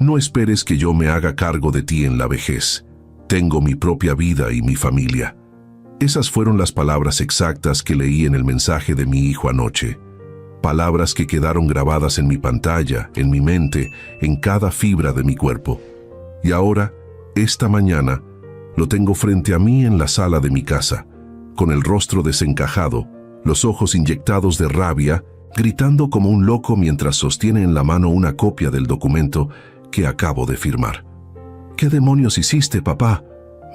No esperes que yo me haga cargo de ti en la vejez. Tengo mi propia vida y mi familia. Esas fueron las palabras exactas que leí en el mensaje de mi hijo anoche. Palabras que quedaron grabadas en mi pantalla, en mi mente, en cada fibra de mi cuerpo. Y ahora, esta mañana, lo tengo frente a mí en la sala de mi casa, con el rostro desencajado, los ojos inyectados de rabia, gritando como un loco mientras sostiene en la mano una copia del documento que acabo de firmar. «¿Qué demonios hiciste, papá?»,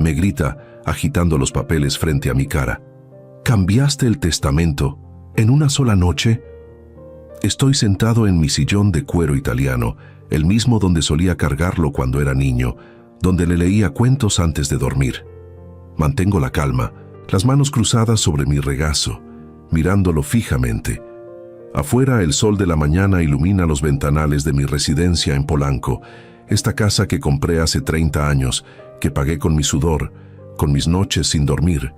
me grita, agitando los papeles frente a mi cara. «¿Cambiaste el testamento en una sola noche?». Estoy sentado en mi sillón de cuero italiano, el mismo donde solía cargarlo cuando era niño, donde le leía cuentos antes de dormir. Mantengo la calma, las manos cruzadas sobre mi regazo, mirándolo fijamente. Afuera, el sol de la mañana ilumina los ventanales de mi residencia en Polanco, esta casa que compré hace 30 años, que pagué con mi sudor, con mis noches sin dormir.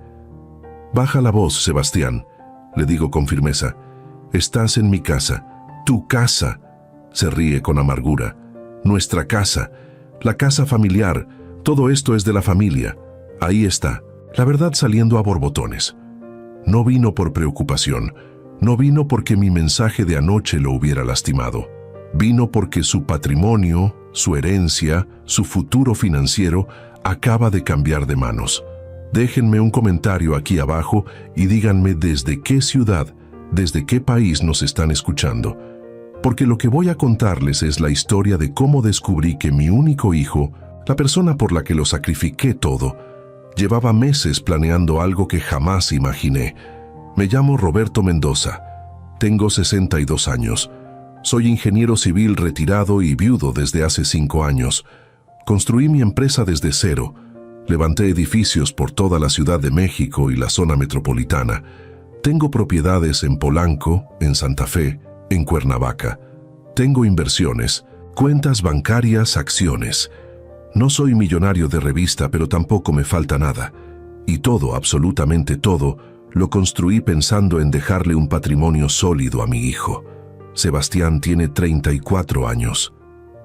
«Baja la voz, Sebastián», le digo con firmeza. «Estás en mi casa, tu casa», se ríe con amargura. «Nuestra casa, la casa familiar, todo esto es de la familia. Ahí está, la verdad saliendo a borbotones». No vino por preocupación, no vino porque mi mensaje de anoche lo hubiera lastimado. Vino porque su patrimonio, su herencia, su futuro financiero acaba de cambiar de manos. Déjenme un comentario aquí abajo y díganme desde qué ciudad, desde qué país nos están escuchando. Porque lo que voy a contarles es la historia de cómo descubrí que mi único hijo, la persona por la que lo sacrifiqué todo, llevaba meses planeando algo que jamás imaginé. Me llamo Roberto Mendoza. Tengo 62 años. Soy ingeniero civil retirado y viudo desde hace 5 años. Construí mi empresa desde cero. Levanté edificios por toda la Ciudad de México y la zona metropolitana. Tengo propiedades en Polanco, en Santa Fe, en Cuernavaca. Tengo inversiones, cuentas bancarias, acciones. No soy millonario de revista, pero tampoco me falta nada. Y todo, absolutamente todo, lo construí pensando en dejarle un patrimonio sólido a mi hijo. Sebastián tiene 34 años.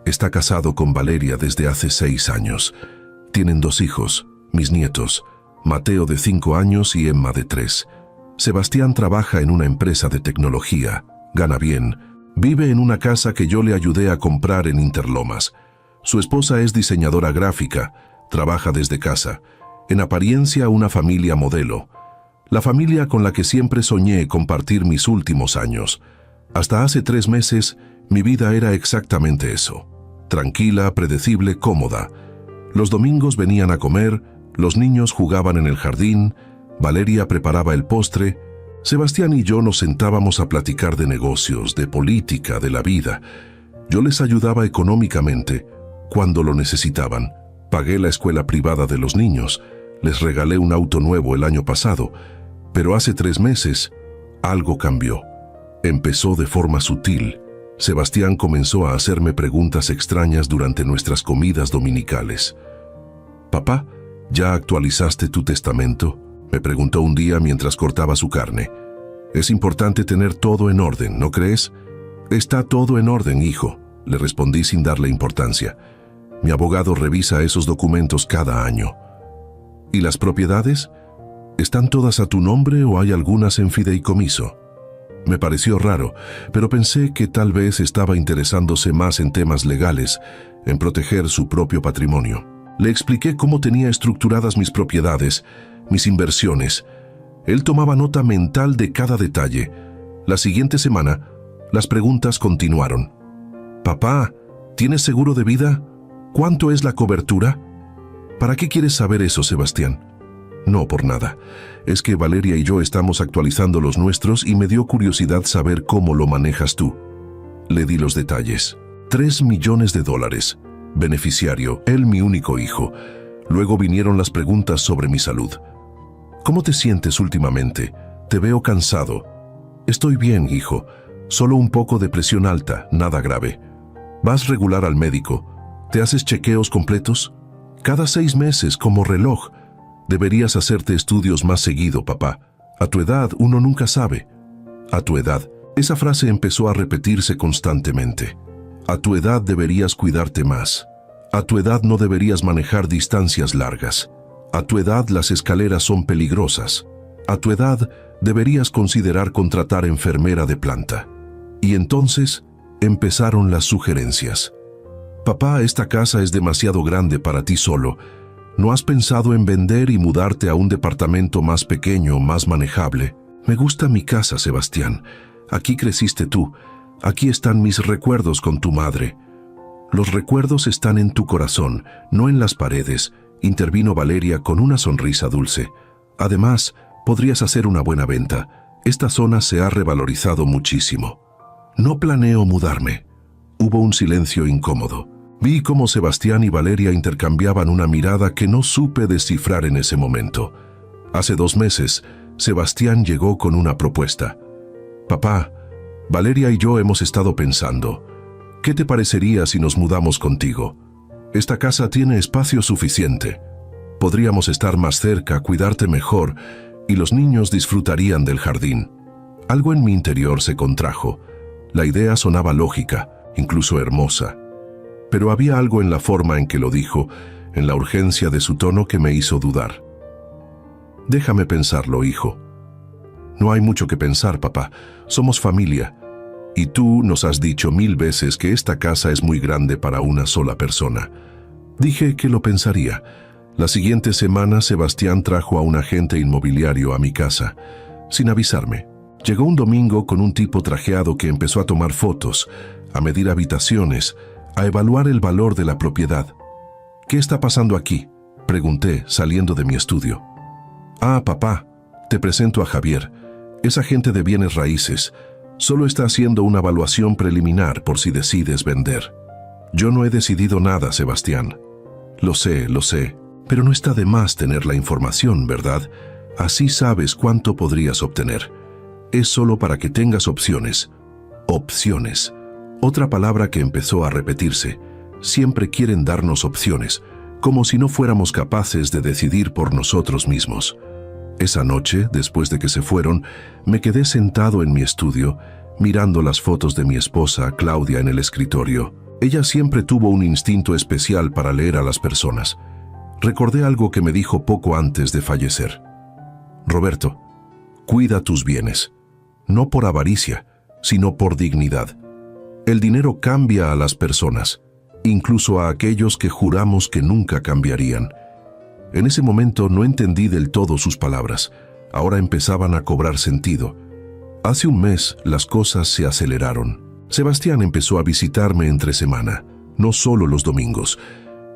Está casado con Valeria desde hace 6 años. Tienen 2 hijos, mis nietos, Mateo de 5 años y Emma de 3. Sebastián trabaja en una empresa de tecnología, gana bien, vive en una casa que yo le ayudé a comprar en Interlomas. Su esposa es diseñadora gráfica, trabaja desde casa. En apariencia, una familia modelo. La familia con la que siempre soñé compartir mis últimos años. Hasta hace 3 meses, mi vida era exactamente eso. Tranquila, predecible, cómoda. Los domingos venían a comer, los niños jugaban en el jardín, Valeria preparaba el postre, Sebastián y yo nos sentábamos a platicar de negocios, de política, de la vida. Yo les ayudaba económicamente cuando lo necesitaban. Pagué la escuela privada de los niños, les regalé un auto nuevo el año pasado, pero hace 3 meses algo cambió. Empezó de forma sutil. Sebastián comenzó a hacerme preguntas extrañas durante nuestras comidas dominicales. «Papá, ¿ya actualizaste tu testamento?», me preguntó un día mientras cortaba su carne. «Es importante tener todo en orden, ¿no crees?». «Está todo en orden, hijo», le respondí sin darle importancia. «Mi abogado revisa esos documentos cada año». «¿Y las propiedades? ¿Están todas a tu nombre o hay algunas en fideicomiso?». Me pareció raro, pero pensé que tal vez estaba interesándose más en temas legales, en proteger su propio patrimonio. Le expliqué cómo tenía estructuradas mis propiedades, mis inversiones. Él tomaba nota mental de cada detalle. La siguiente semana, las preguntas continuaron. «Papá, ¿tienes seguro de vida? ¿Cuánto es la cobertura?». «¿Para qué quieres saber eso, Sebastián?». «No, por nada. Es que Valeria y yo estamos actualizando los nuestros y me dio curiosidad saber cómo lo manejas tú». Le di los detalles. $3 millones. Beneficiario, él mi único hijo. Luego vinieron las preguntas sobre mi salud. «¿Cómo te sientes últimamente? Te veo cansado». «Estoy bien, hijo. Solo un poco de presión alta, nada grave». «¿Vas regular al médico? ¿Te haces chequeos completos?». «Cada 6 meses, como reloj». «Deberías hacerte estudios más seguido, papá. A tu edad, uno nunca sabe». «A tu edad». Esa frase empezó a repetirse constantemente. A tu edad deberías cuidarte más. A tu edad no deberías manejar distancias largas. A tu edad las escaleras son peligrosas. A tu edad deberías considerar contratar enfermera de planta. Y entonces empezaron las sugerencias. Papá, esta casa es demasiado grande para ti solo. ¿No has pensado en vender y mudarte a un departamento más pequeño, más manejable? Me gusta mi casa, Sebastián. Aquí creciste tú. Aquí están mis recuerdos con tu madre. Los recuerdos están en tu corazón, no en las paredes, intervino Valeria con una sonrisa dulce. Además, podrías hacer una buena venta. Esta zona se ha revalorizado muchísimo. No planeo mudarme. Hubo un silencio incómodo. Vi cómo Sebastián y Valeria intercambiaban una mirada que no supe descifrar en ese momento. Hace 2 meses, Sebastián llegó con una propuesta. Papá, Valeria y yo hemos estado pensando. ¿Qué te parecería si nos mudamos contigo? Esta casa tiene espacio suficiente. Podríamos estar más cerca, cuidarte mejor, y los niños disfrutarían del jardín. Algo en mi interior se contrajo. La idea sonaba lógica, incluso hermosa. Pero había algo en la forma en que lo dijo, en la urgencia de su tono que me hizo dudar. Déjame pensarlo, hijo. No hay mucho que pensar, papá. Somos familia. Y tú nos has dicho 1000 veces que esta casa es muy grande para una sola persona. Dije que lo pensaría. La siguiente semana, Sebastián trajo a un agente inmobiliario a mi casa, sin avisarme. Llegó un domingo con un tipo trajeado que empezó a tomar fotos, a medir habitaciones, a evaluar el valor de la propiedad. ¿Qué está pasando aquí?, pregunté, saliendo de mi estudio. Ah, papá, te presento a Javier. Es agente de bienes raíces. Solo está haciendo una evaluación preliminar por si decides vender. Yo no he decidido nada, Sebastián. Lo sé, pero no está de más tener la información, ¿verdad? Así sabes cuánto podrías obtener. Es solo para que tengas opciones. Opciones. Otra palabra que empezó a repetirse. Siempre quieren darnos opciones, como si no fuéramos capaces de decidir por nosotros mismos. Esa noche, después de que se fueron, me quedé sentado en mi estudio, mirando las fotos de mi esposa, Claudia, en el escritorio. Ella siempre tuvo un instinto especial para leer a las personas. Recordé algo que me dijo poco antes de fallecer. Roberto, cuida tus bienes, no por avaricia, sino por dignidad. El dinero cambia a las personas, incluso a aquellos que juramos que nunca cambiarían. En ese momento no entendí del todo sus palabras. Ahora empezaban a cobrar sentido. Hace un mes las cosas se aceleraron. Sebastián empezó a visitarme entre semana, no solo los domingos.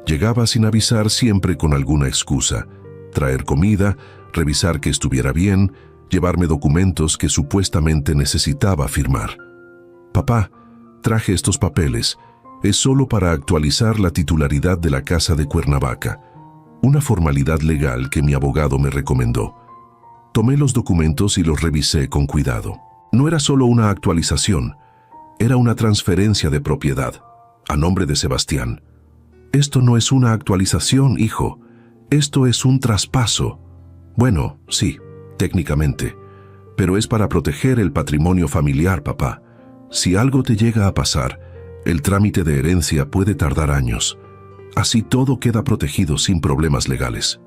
Llegaba sin avisar, siempre con alguna excusa. Traer comida, revisar que estuviera bien, llevarme documentos que supuestamente necesitaba firmar. Papá, traje estos papeles. Es solo para actualizar la titularidad de la casa de Cuernavaca. Una formalidad legal que mi abogado me recomendó. Tomé los documentos y los revisé con cuidado. No era solo una actualización, era una transferencia de propiedad, a nombre de Sebastián. Esto no es una actualización, hijo. Esto es un traspaso. Bueno, sí, técnicamente. Pero es para proteger el patrimonio familiar, papá. Si algo te llega a pasar, el trámite de herencia puede tardar años. Así todo queda protegido sin problemas legales.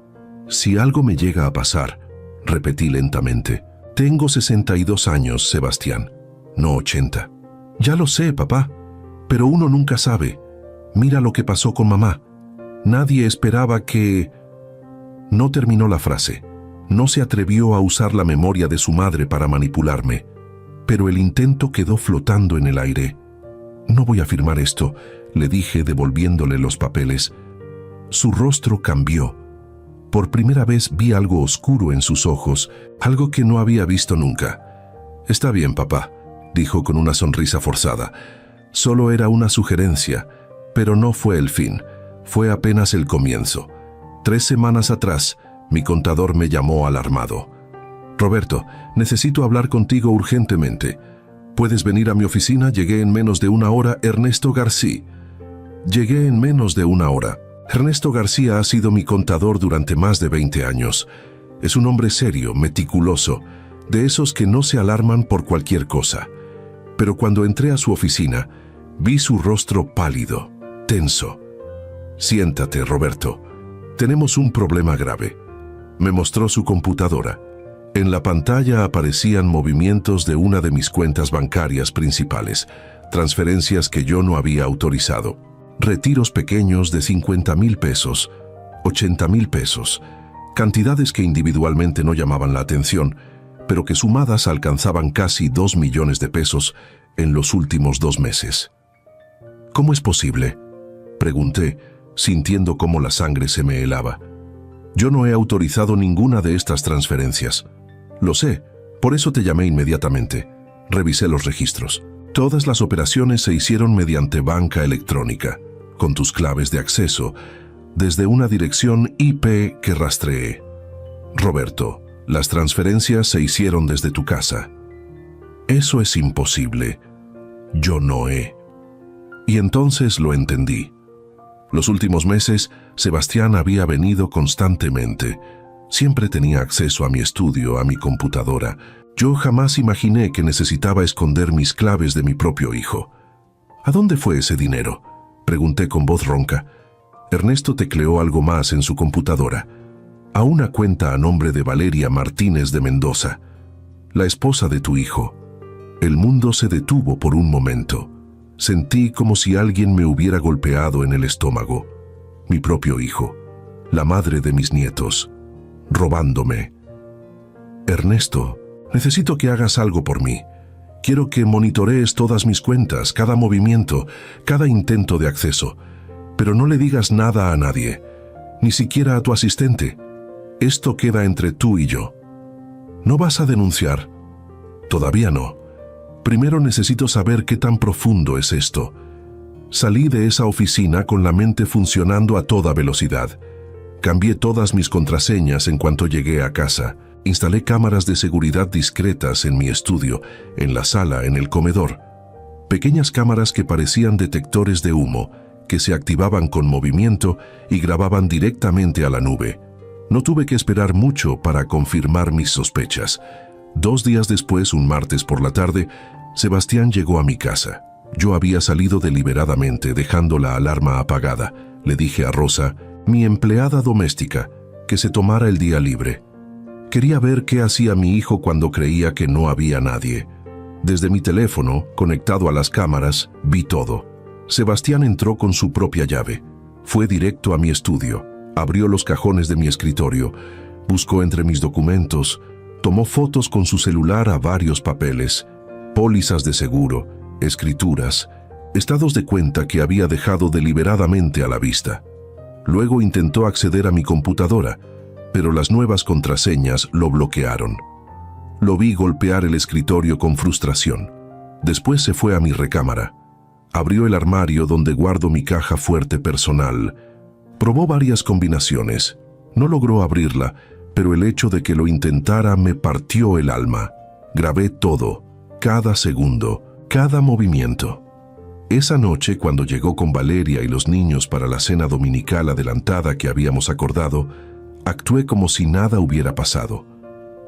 Si algo me llega a pasar, repetí lentamente. Tengo 62 años, Sebastián, no 80. Ya lo sé, papá, pero uno nunca sabe. Mira lo que pasó con mamá. Nadie esperaba que... No terminó la frase. No se atrevió a usar la memoria de su madre para manipularme. Pero el intento quedó flotando en el aire. No voy a firmar esto, le dije devolviéndole los papeles. Su rostro cambió. Por primera vez vi algo oscuro en sus ojos, algo que no había visto nunca. Está bien, papá, dijo con una sonrisa forzada. Solo era una sugerencia, pero no fue el fin. Fue apenas el comienzo. 3 semanas atrás, mi contador me llamó alarmado. Roberto, necesito hablar contigo urgentemente. ¿Puedes venir a mi oficina? Llegué en menos de 1 hora, Ernesto García. Llegué en menos de 1 hora. Ernesto García ha sido mi contador durante más de 20 años. Es un hombre serio, meticuloso, de esos que no se alarman por cualquier cosa. Pero cuando entré a su oficina, Vi su rostro pálido, tenso. «Siéntate, Roberto. Tenemos un problema grave». Me mostró su computadora. En la pantalla aparecían movimientos de una de mis cuentas bancarias principales, transferencias que yo no había autorizado. Retiros pequeños de 50,000 pesos, 80,000 pesos, cantidades que individualmente no llamaban la atención, pero que sumadas alcanzaban casi 2 millones de pesos en los últimos 2 meses. «¿Cómo es posible?», pregunté, sintiendo cómo la sangre se me helaba. «Yo no he autorizado ninguna de estas transferencias». «Lo sé, por eso te llamé inmediatamente». Revisé los registros. Todas las operaciones se hicieron mediante banca electrónica, con tus claves de acceso, desde una dirección IP que rastreé. «Roberto, las transferencias se hicieron desde tu casa». «Eso es imposible. Yo no he». Y entonces lo entendí. Los últimos meses, Sebastián había venido constantemente. Siempre tenía acceso a mi estudio, a mi computadora. Yo jamás imaginé que necesitaba esconder mis claves de mi propio hijo. «¿A dónde fue ese dinero?», pregunté con voz ronca. Ernesto tecleó algo más en su computadora. «A una cuenta a nombre de Valeria Martínez de Mendoza, la esposa de tu hijo». El mundo se detuvo por un momento. Sentí como si alguien me hubiera golpeado en el estómago. Mi propio hijo, la madre de mis nietos, robándome. «Ernesto, necesito que hagas algo por mí. Quiero que monitorees todas mis cuentas, cada movimiento, cada intento de acceso. Pero no le digas nada a nadie, ni siquiera a tu asistente. Esto queda entre tú y yo». «¿No vas a denunciar?». «Todavía no. Primero necesito saber qué tan profundo es esto». Salí de esa oficina con la mente funcionando a toda velocidad. Cambié todas mis contraseñas en cuanto llegué a casa. Instalé cámaras de seguridad discretas en mi estudio, en la sala, en el comedor. Pequeñas cámaras que parecían detectores de humo, que se activaban con movimiento y grababan directamente a la nube. No tuve que esperar mucho para confirmar mis sospechas. 2 días después, un martes por la tarde, Sebastián llegó a mi casa. Yo había salido deliberadamente, dejando la alarma apagada. Le dije a Rosa, mi empleada doméstica, que se tomara el día libre. Quería ver qué hacía mi hijo cuando creía que no había nadie. Desde mi teléfono, conectado a las cámaras, vi todo. Sebastián entró con su propia llave. Fue directo a mi estudio. Abrió los cajones de mi escritorio. Buscó entre mis documentos. Tomó fotos con su celular a varios papeles, pólizas de seguro, escrituras, estados de cuenta que había dejado deliberadamente a la vista. Luego intentó acceder a mi computadora, pero las nuevas contraseñas lo bloquearon. Lo vi golpear el escritorio con frustración. Después se fue a mi recámara. Abrió el armario donde guardo mi caja fuerte personal. Probó varias combinaciones. No logró abrirla, pero el hecho de que lo intentara me partió el alma. Grabé todo, cada segundo, cada movimiento. Esa noche, cuando llegó con Valeria y los niños para la cena dominical adelantada que habíamos acordado, actué como si nada hubiera pasado.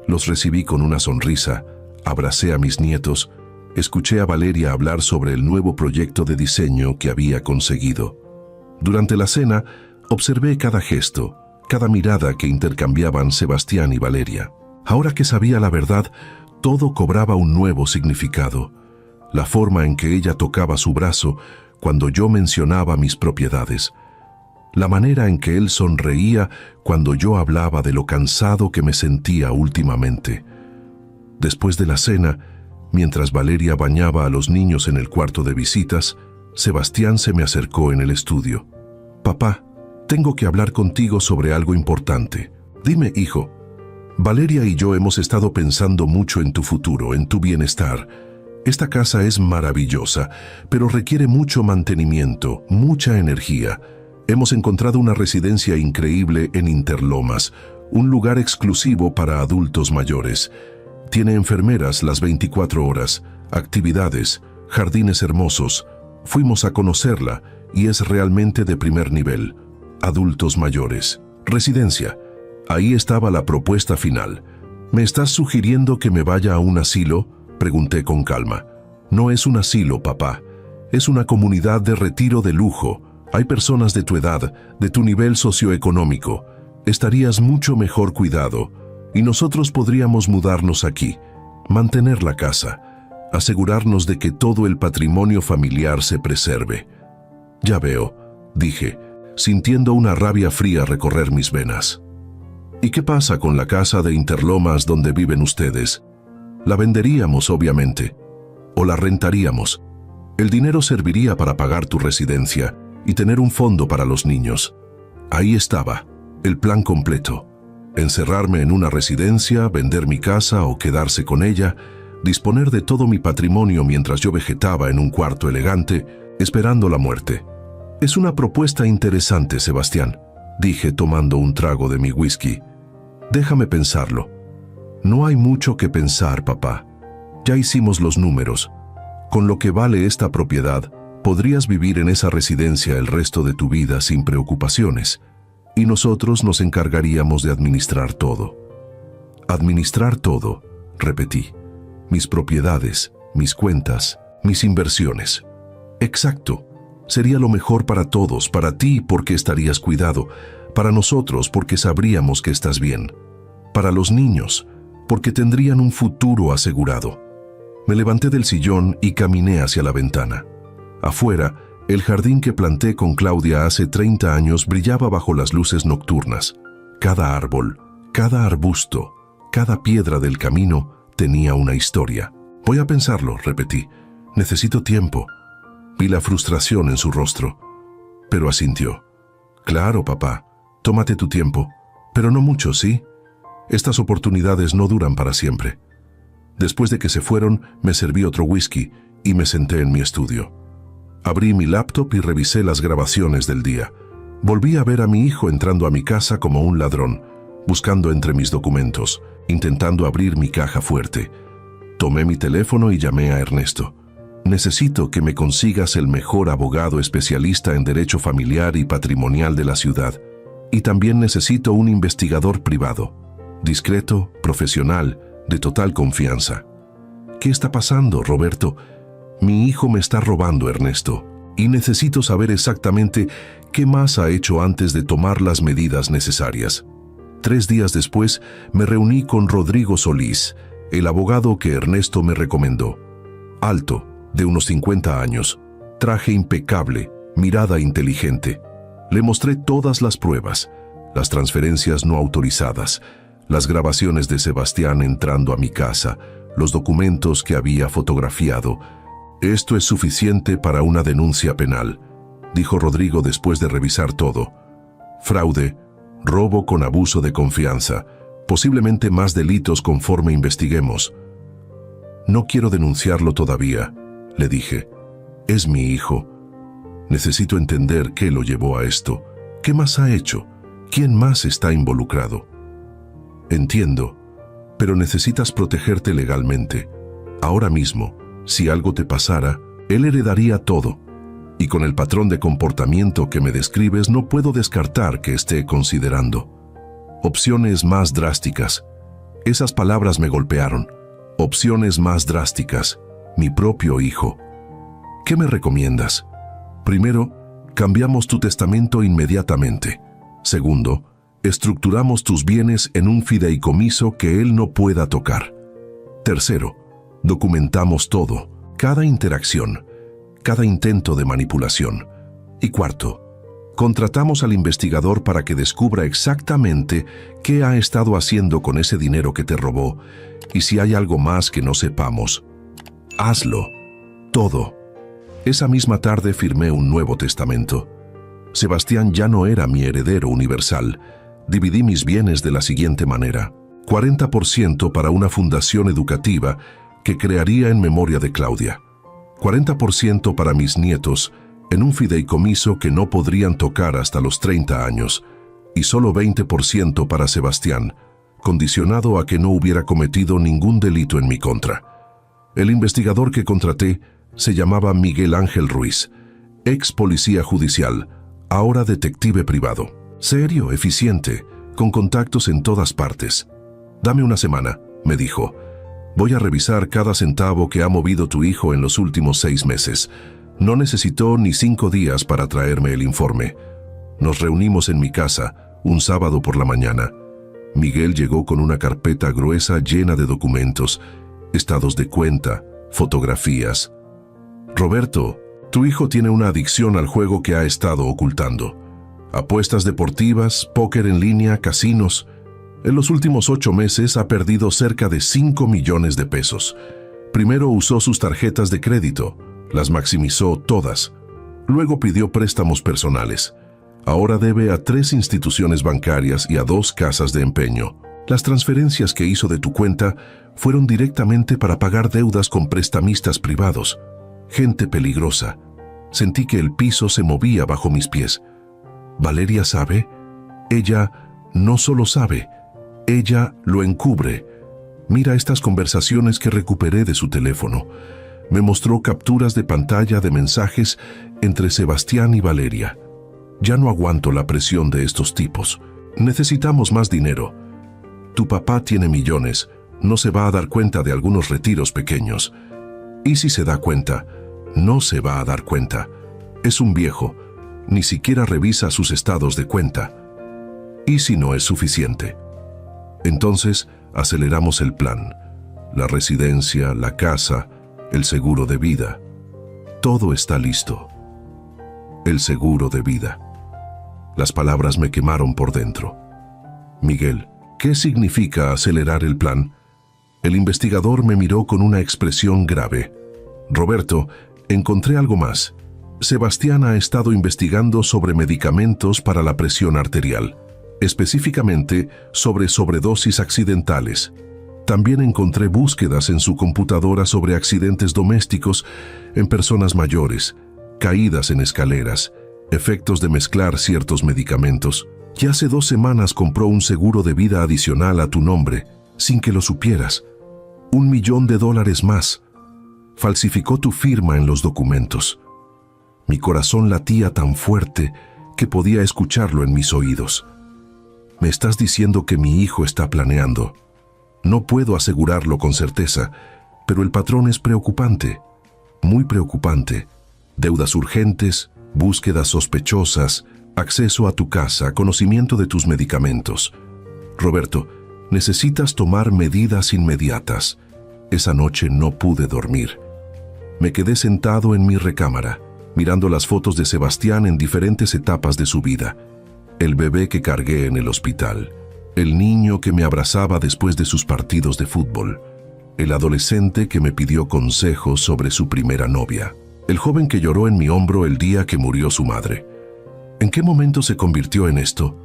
Los recibí con una sonrisa, abracé a mis nietos, escuché a Valeria hablar sobre el nuevo proyecto de diseño que había conseguido. Durante la cena, observé cada gesto, cada mirada que intercambiaban Sebastián y Valeria. Ahora que sabía la verdad, todo cobraba un nuevo significado. La forma en que ella tocaba su brazo cuando yo mencionaba mis propiedades. La manera en que él sonreía cuando yo hablaba de lo cansado que me sentía últimamente. Después de la cena, mientras Valeria bañaba a los niños en el cuarto de visitas, Sebastián se me acercó en el estudio. «Papá, tengo que hablar contigo sobre algo importante». «Dime, hijo». «Valeria y yo hemos estado pensando mucho en tu futuro, en tu bienestar. Esta casa es maravillosa, pero requiere mucho mantenimiento, mucha energía. Hemos encontrado una residencia increíble en Interlomas, un lugar exclusivo para adultos mayores. Tiene enfermeras las 24 horas, actividades, jardines hermosos. Fuimos a conocerla y es realmente de primer nivel. Adultos mayores. Residencia». Ahí estaba la propuesta final. «¿Me estás sugiriendo que me vaya a un asilo?», pregunté con calma. «No es un asilo, papá. Es una comunidad de retiro de lujo. Hay personas de tu edad, de tu nivel socioeconómico. Estarías mucho mejor cuidado y nosotros podríamos mudarnos aquí, mantener la casa, asegurarnos de que todo el patrimonio familiar se preserve. Ya veo, dije, sintiendo una rabia fría recorrer mis venas. ¿Y qué pasa con la casa de Interlomas donde viven ustedes? La venderíamos, obviamente, o la rentaríamos. El dinero serviría para pagar tu residencia y tener un fondo para los niños. Ahí estaba, el plan completo. Encerrarme en una residencia, vender mi casa o quedarse con ella, disponer de todo mi patrimonio mientras yo vegetaba en un cuarto elegante, esperando la muerte. Es una propuesta interesante, Sebastián, dije tomando un trago de mi whisky. Déjame pensarlo. No hay mucho que pensar, papá. Ya hicimos los números. Con lo que vale esta propiedad, podrías vivir en esa residencia el resto de tu vida sin preocupaciones, y nosotros nos encargaríamos de administrar todo. Administrar todo, repetí. Mis propiedades, mis cuentas, mis inversiones. Exacto. Sería lo mejor para todos, para ti porque estarías cuidado, para nosotros porque sabríamos que estás bien, para los niños porque tendrían un futuro asegurado. Me levanté del sillón y caminé hacia la ventana. Afuera, el jardín que planté con Claudia hace 30 años brillaba bajo las luces nocturnas. Cada árbol, cada arbusto, cada piedra del camino tenía una historia. Voy a pensarlo, repetí. Necesito tiempo. Vi la frustración en su rostro, pero asintió. Claro, papá, tómate tu tiempo, pero no mucho, ¿sí? Estas oportunidades no duran para siempre. Después de que se fueron, me serví otro whisky y me senté en mi estudio. Abrí mi laptop y revisé las grabaciones del día. Volví a ver a mi hijo entrando a mi casa como un ladrón, buscando entre mis documentos, intentando abrir mi caja fuerte. Tomé mi teléfono y llamé a Ernesto. Necesito que me consigas el mejor abogado especialista en derecho familiar y patrimonial de la ciudad. Y también necesito un investigador privado, discreto, profesional, de total confianza. ¿Qué está pasando, Roberto? Mi hijo me está robando, Ernesto, y necesito saber exactamente qué más ha hecho antes de tomar las medidas necesarias. 3 días después, me reuní con Rodrigo Solís, el abogado que Ernesto me recomendó. Alto, de unos 50 años, traje impecable, mirada inteligente. Le mostré todas las pruebas, las transferencias no autorizadas, las grabaciones de Sebastián entrando a mi casa, los documentos que había fotografiado. Esto es suficiente para una denuncia penal, dijo Rodrigo después de revisar todo. Fraude, robo con abuso de confianza, posiblemente más delitos conforme investiguemos. No quiero denunciarlo todavía, le dije. Es mi hijo. Necesito entender qué lo llevó a esto. ¿Qué más ha hecho? ¿Quién más está involucrado? Entiendo, pero necesitas protegerte legalmente. Ahora mismo, si algo te pasara, él heredaría todo. Y con el patrón de comportamiento que me describes, no puedo descartar que esté considerando opciones más drásticas. Esas palabras me golpearon. Opciones más drásticas. Mi propio hijo. ¿Qué me recomiendas? Primero, cambiamos tu testamento inmediatamente. Segundo, estructuramos tus bienes en un fideicomiso que él no pueda tocar. Tercero, documentamos todo, cada interacción, cada intento de manipulación. Y cuarto, contratamos al investigador para que descubra exactamente qué ha estado haciendo con ese dinero que te robó y si hay algo más que no sepamos. Hazlo. Todo. Esa misma tarde firmé un nuevo testamento. Sebastián ya no era mi heredero universal. Dividí mis bienes de la siguiente manera: 40% para una fundación educativa que crearía en memoria de Claudia, 40% para mis nietos en un fideicomiso que no podrían tocar hasta los 30 años, y solo 20% para Sebastián, condicionado a que no hubiera cometido ningún delito en mi contra. El investigador que contraté se llamaba Miguel Ángel Ruiz, ex policía judicial, ahora detective privado. Serio, eficiente, con contactos en todas partes. Dame una semana, me dijo. Voy a revisar cada centavo que ha movido tu hijo en los últimos 6 meses. No necesitó ni 5 días para traerme el informe. Nos reunimos en mi casa, un sábado por la mañana. Miguel llegó con una carpeta gruesa llena de documentos, estados de cuenta, fotografías. Roberto, tu hijo tiene una adicción al juego que ha estado ocultando. Apuestas deportivas, póker en línea, casinos. En los últimos 8 meses ha perdido cerca de 5 millones de pesos. Primero usó sus tarjetas de crédito, las maximizó todas. Luego pidió préstamos personales. Ahora debe a 3 instituciones bancarias y a 2 casas de empeño. Las transferencias que hizo de tu cuenta fueron directamente para pagar deudas con prestamistas privados. Gente peligrosa. Sentí que el piso se movía bajo mis pies. ¿Valeria sabe? Ella no solo sabe, ella lo encubre. Mira estas conversaciones que recuperé de su teléfono. Me mostró capturas de pantalla de mensajes entre Sebastián y Valeria. Ya no aguanto la presión de estos tipos. Necesitamos más dinero. Tu papá tiene millones. No se va a dar cuenta de algunos retiros pequeños. Y si se da cuenta, no se va a dar cuenta. Es un viejo. Ni siquiera revisa sus estados de cuenta. ¿Y si no es suficiente? Entonces, aceleramos el plan. La residencia, la casa, el seguro de vida. Todo está listo. El seguro de vida. Las palabras me quemaron por dentro. Miguel, ¿qué significa acelerar el plan? El investigador me miró con una expresión grave. Roberto, encontré algo más. Sebastián ha estado investigando sobre medicamentos para la presión arterial, específicamente sobre sobredosis accidentales. También encontré búsquedas en su computadora sobre accidentes domésticos en personas mayores, caídas en escaleras, efectos de mezclar ciertos medicamentos. Y hace 2 semanas compró un seguro de vida adicional a tu nombre, sin que lo supieras. $1 millón más. Falsificó tu firma en los documentos. Mi corazón latía tan fuerte que podía escucharlo en mis oídos. Me estás diciendo que mi hijo está planeando. No puedo asegurarlo con certeza, pero el patrón es preocupante, muy preocupante. Deudas urgentes, búsquedas sospechosas, acceso a tu casa, conocimiento de tus medicamentos. Roberto, necesitas tomar medidas inmediatas. Esa noche no pude dormir. Me quedé sentado en mi recámara, mirando las fotos de Sebastián en diferentes etapas de su vida. El bebé que cargué en el hospital, el niño que me abrazaba después de sus partidos de fútbol, el adolescente que me pidió consejos sobre su primera novia, el joven que lloró en mi hombro el día que murió su madre. ¿En qué momento se convirtió en esto?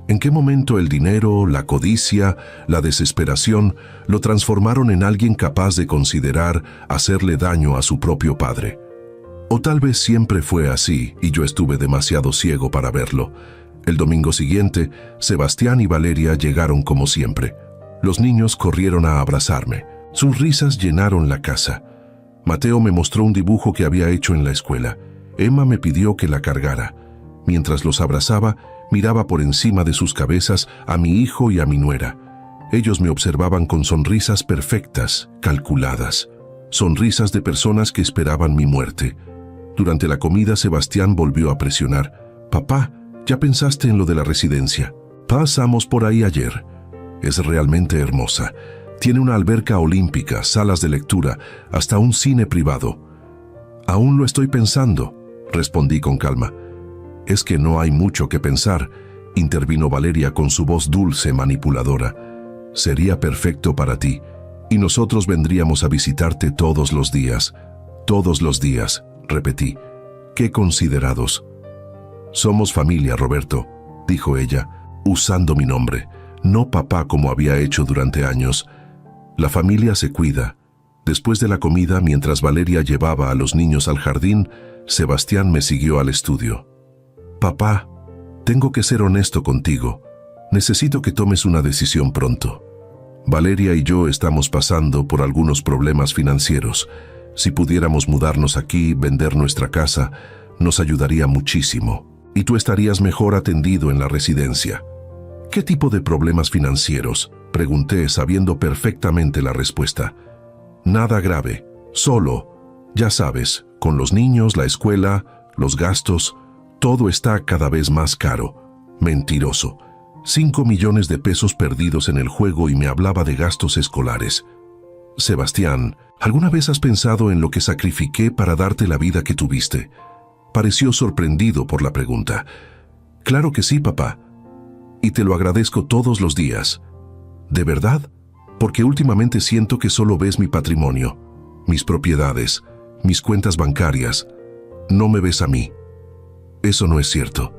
¿En qué momento el dinero, la codicia, la desesperación lo transformaron en alguien capaz de considerar hacerle daño a su propio padre? O tal vez siempre fue así y yo estuve demasiado ciego para verlo. El domingo siguiente, Sebastián y Valeria llegaron como siempre. Los niños corrieron a abrazarme. Sus risas llenaron la casa. Mateo me mostró un dibujo que había hecho en la escuela. Emma me pidió que la cargara. Mientras los abrazaba, miraba por encima de sus cabezas a mi hijo y a mi nuera. Ellos me observaban con sonrisas perfectas, calculadas. Sonrisas de personas que esperaban mi muerte. Durante la comida, Sebastián volvió a presionar. «Papá, ¿ya pensaste en lo de la residencia? Pasamos por ahí ayer. Es realmente hermosa. Tiene una alberca olímpica, salas de lectura, hasta un cine privado». «Aún lo estoy pensando», respondí con calma. «Es que no hay mucho que pensar», intervino Valeria con su voz dulce, manipuladora. «Sería perfecto para ti, y nosotros vendríamos a visitarte todos los días». «Todos los días», repetí. «Qué considerados». «Somos familia, Roberto», dijo ella, usando mi nombre, no papá como había hecho durante años. La familia se cuida. Después de la comida, mientras Valeria llevaba a los niños al jardín, Sebastián me siguió al estudio. «Papá, tengo que ser honesto contigo. Necesito que tomes una decisión pronto. Valeria y yo estamos pasando por algunos problemas financieros. Si pudiéramos mudarnos aquí, vender nuestra casa, nos ayudaría muchísimo. Y tú estarías mejor atendido en la residencia». «¿Qué tipo de problemas financieros?», pregunté, sabiendo perfectamente la respuesta. «Nada grave, solo, ya sabes, Con los niños, la escuela, los gastos, todo está cada vez más caro. Mentiroso. 5 millones de pesos perdidos en el juego y me hablaba de gastos escolares. Sebastián, ¿alguna vez has pensado en lo que sacrifiqué para darte la vida que tuviste? Pareció sorprendido por la pregunta. Claro que sí, papá. Y te lo agradezco todos los días. ¿De verdad? Porque últimamente siento que solo ves mi patrimonio, mis propiedades, mis cuentas bancarias. No me ves a mí. Eso no es cierto.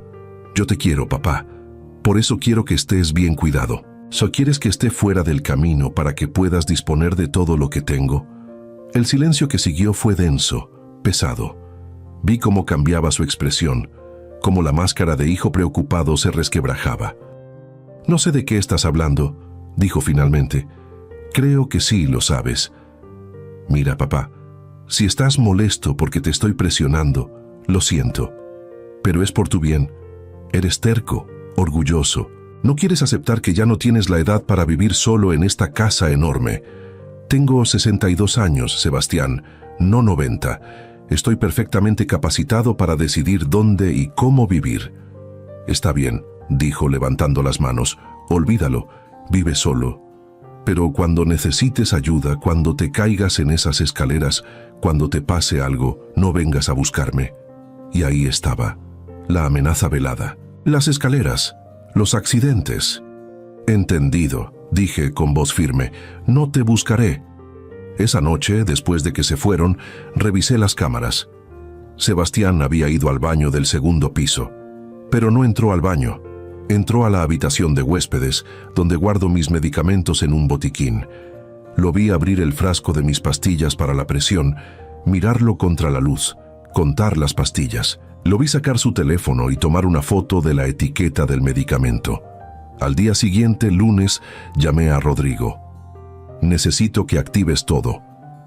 Yo te quiero, papá. Por eso quiero que estés bien cuidado. ¿Quieres que esté fuera del camino para que puedas disponer de todo lo que tengo? El silencio que siguió fue denso, pesado. Vi cómo cambiaba su expresión, cómo la máscara de hijo preocupado se resquebrajaba. No sé de qué estás hablando, dijo finalmente. Creo que sí lo sabes. Mira, papá, si estás molesto porque te estoy presionando, lo siento. Pero es por tu bien. Eres terco, orgulloso. No quieres aceptar que ya no tienes la edad para vivir solo en esta casa enorme. Tengo 62 años, Sebastián, no 90. Estoy perfectamente capacitado para decidir dónde y cómo vivir. Está bien, dijo levantando las manos. Olvídalo, vive solo. Pero cuando necesites ayuda, cuando te caigas en esas escaleras, cuando te pase algo, no vengas a buscarme. Y ahí estaba, la amenaza velada. Las escaleras, los accidentes. Entendido, dije con voz firme, no te buscaré. Esa noche, después de que se fueron, revisé las cámaras. Sebastián había ido al baño del segundo piso, pero no entró al baño. Entró a la habitación de huéspedes, donde guardo mis medicamentos en un botiquín. Lo vi abrir el frasco de mis pastillas para la presión, mirarlo contra la luz, contar las pastillas. Lo vi sacar su teléfono y tomar una foto de la etiqueta del medicamento. Al día siguiente, lunes, llamé a Rodrigo. Necesito que actives todo.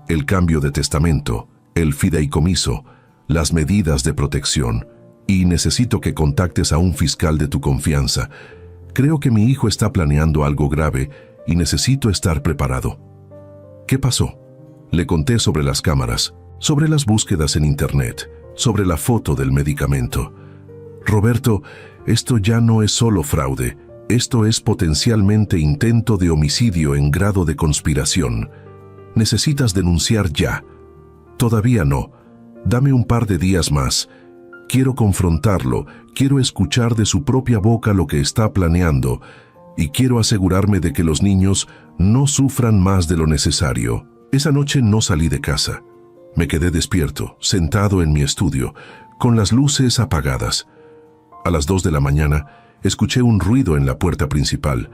El cambio de testamento, el fideicomiso, las medidas de protección. Y necesito que contactes a un fiscal de tu confianza. Creo que mi hijo está planeando algo grave y necesito estar preparado. ¿Qué pasó? Le conté sobre las cámaras, sobre las búsquedas en internet, sobre la foto del medicamento. Roberto, esto ya no es solo fraude, esto es potencialmente intento de homicidio en grado de conspiración. Necesitas denunciar ya. Todavía no. Dame un par de días más. Quiero confrontarlo, quiero escuchar de su propia boca lo que está planeando y quiero asegurarme de que los niños no sufran más de lo necesario. Esa noche no salí de casa. Me quedé despierto, sentado en mi estudio, con las luces apagadas. A las 2 de la mañana, escuché un ruido en la puerta principal.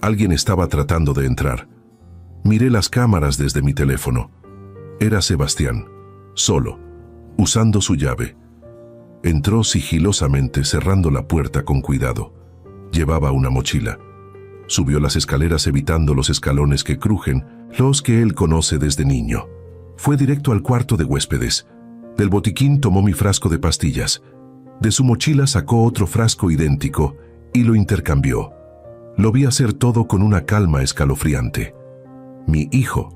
Alguien estaba tratando de entrar. Miré las cámaras desde mi teléfono. Era Sebastián, solo, usando su llave. Entró sigilosamente, cerrando la puerta con cuidado. Llevaba una mochila. Subió las escaleras evitando los escalones que crujen, los que él conoce desde niño. Fue directo al cuarto de huéspedes. Del botiquín tomó mi frasco de pastillas. De su mochila sacó otro frasco idéntico y lo intercambió. Lo vi hacer todo con una calma escalofriante. Mi hijo,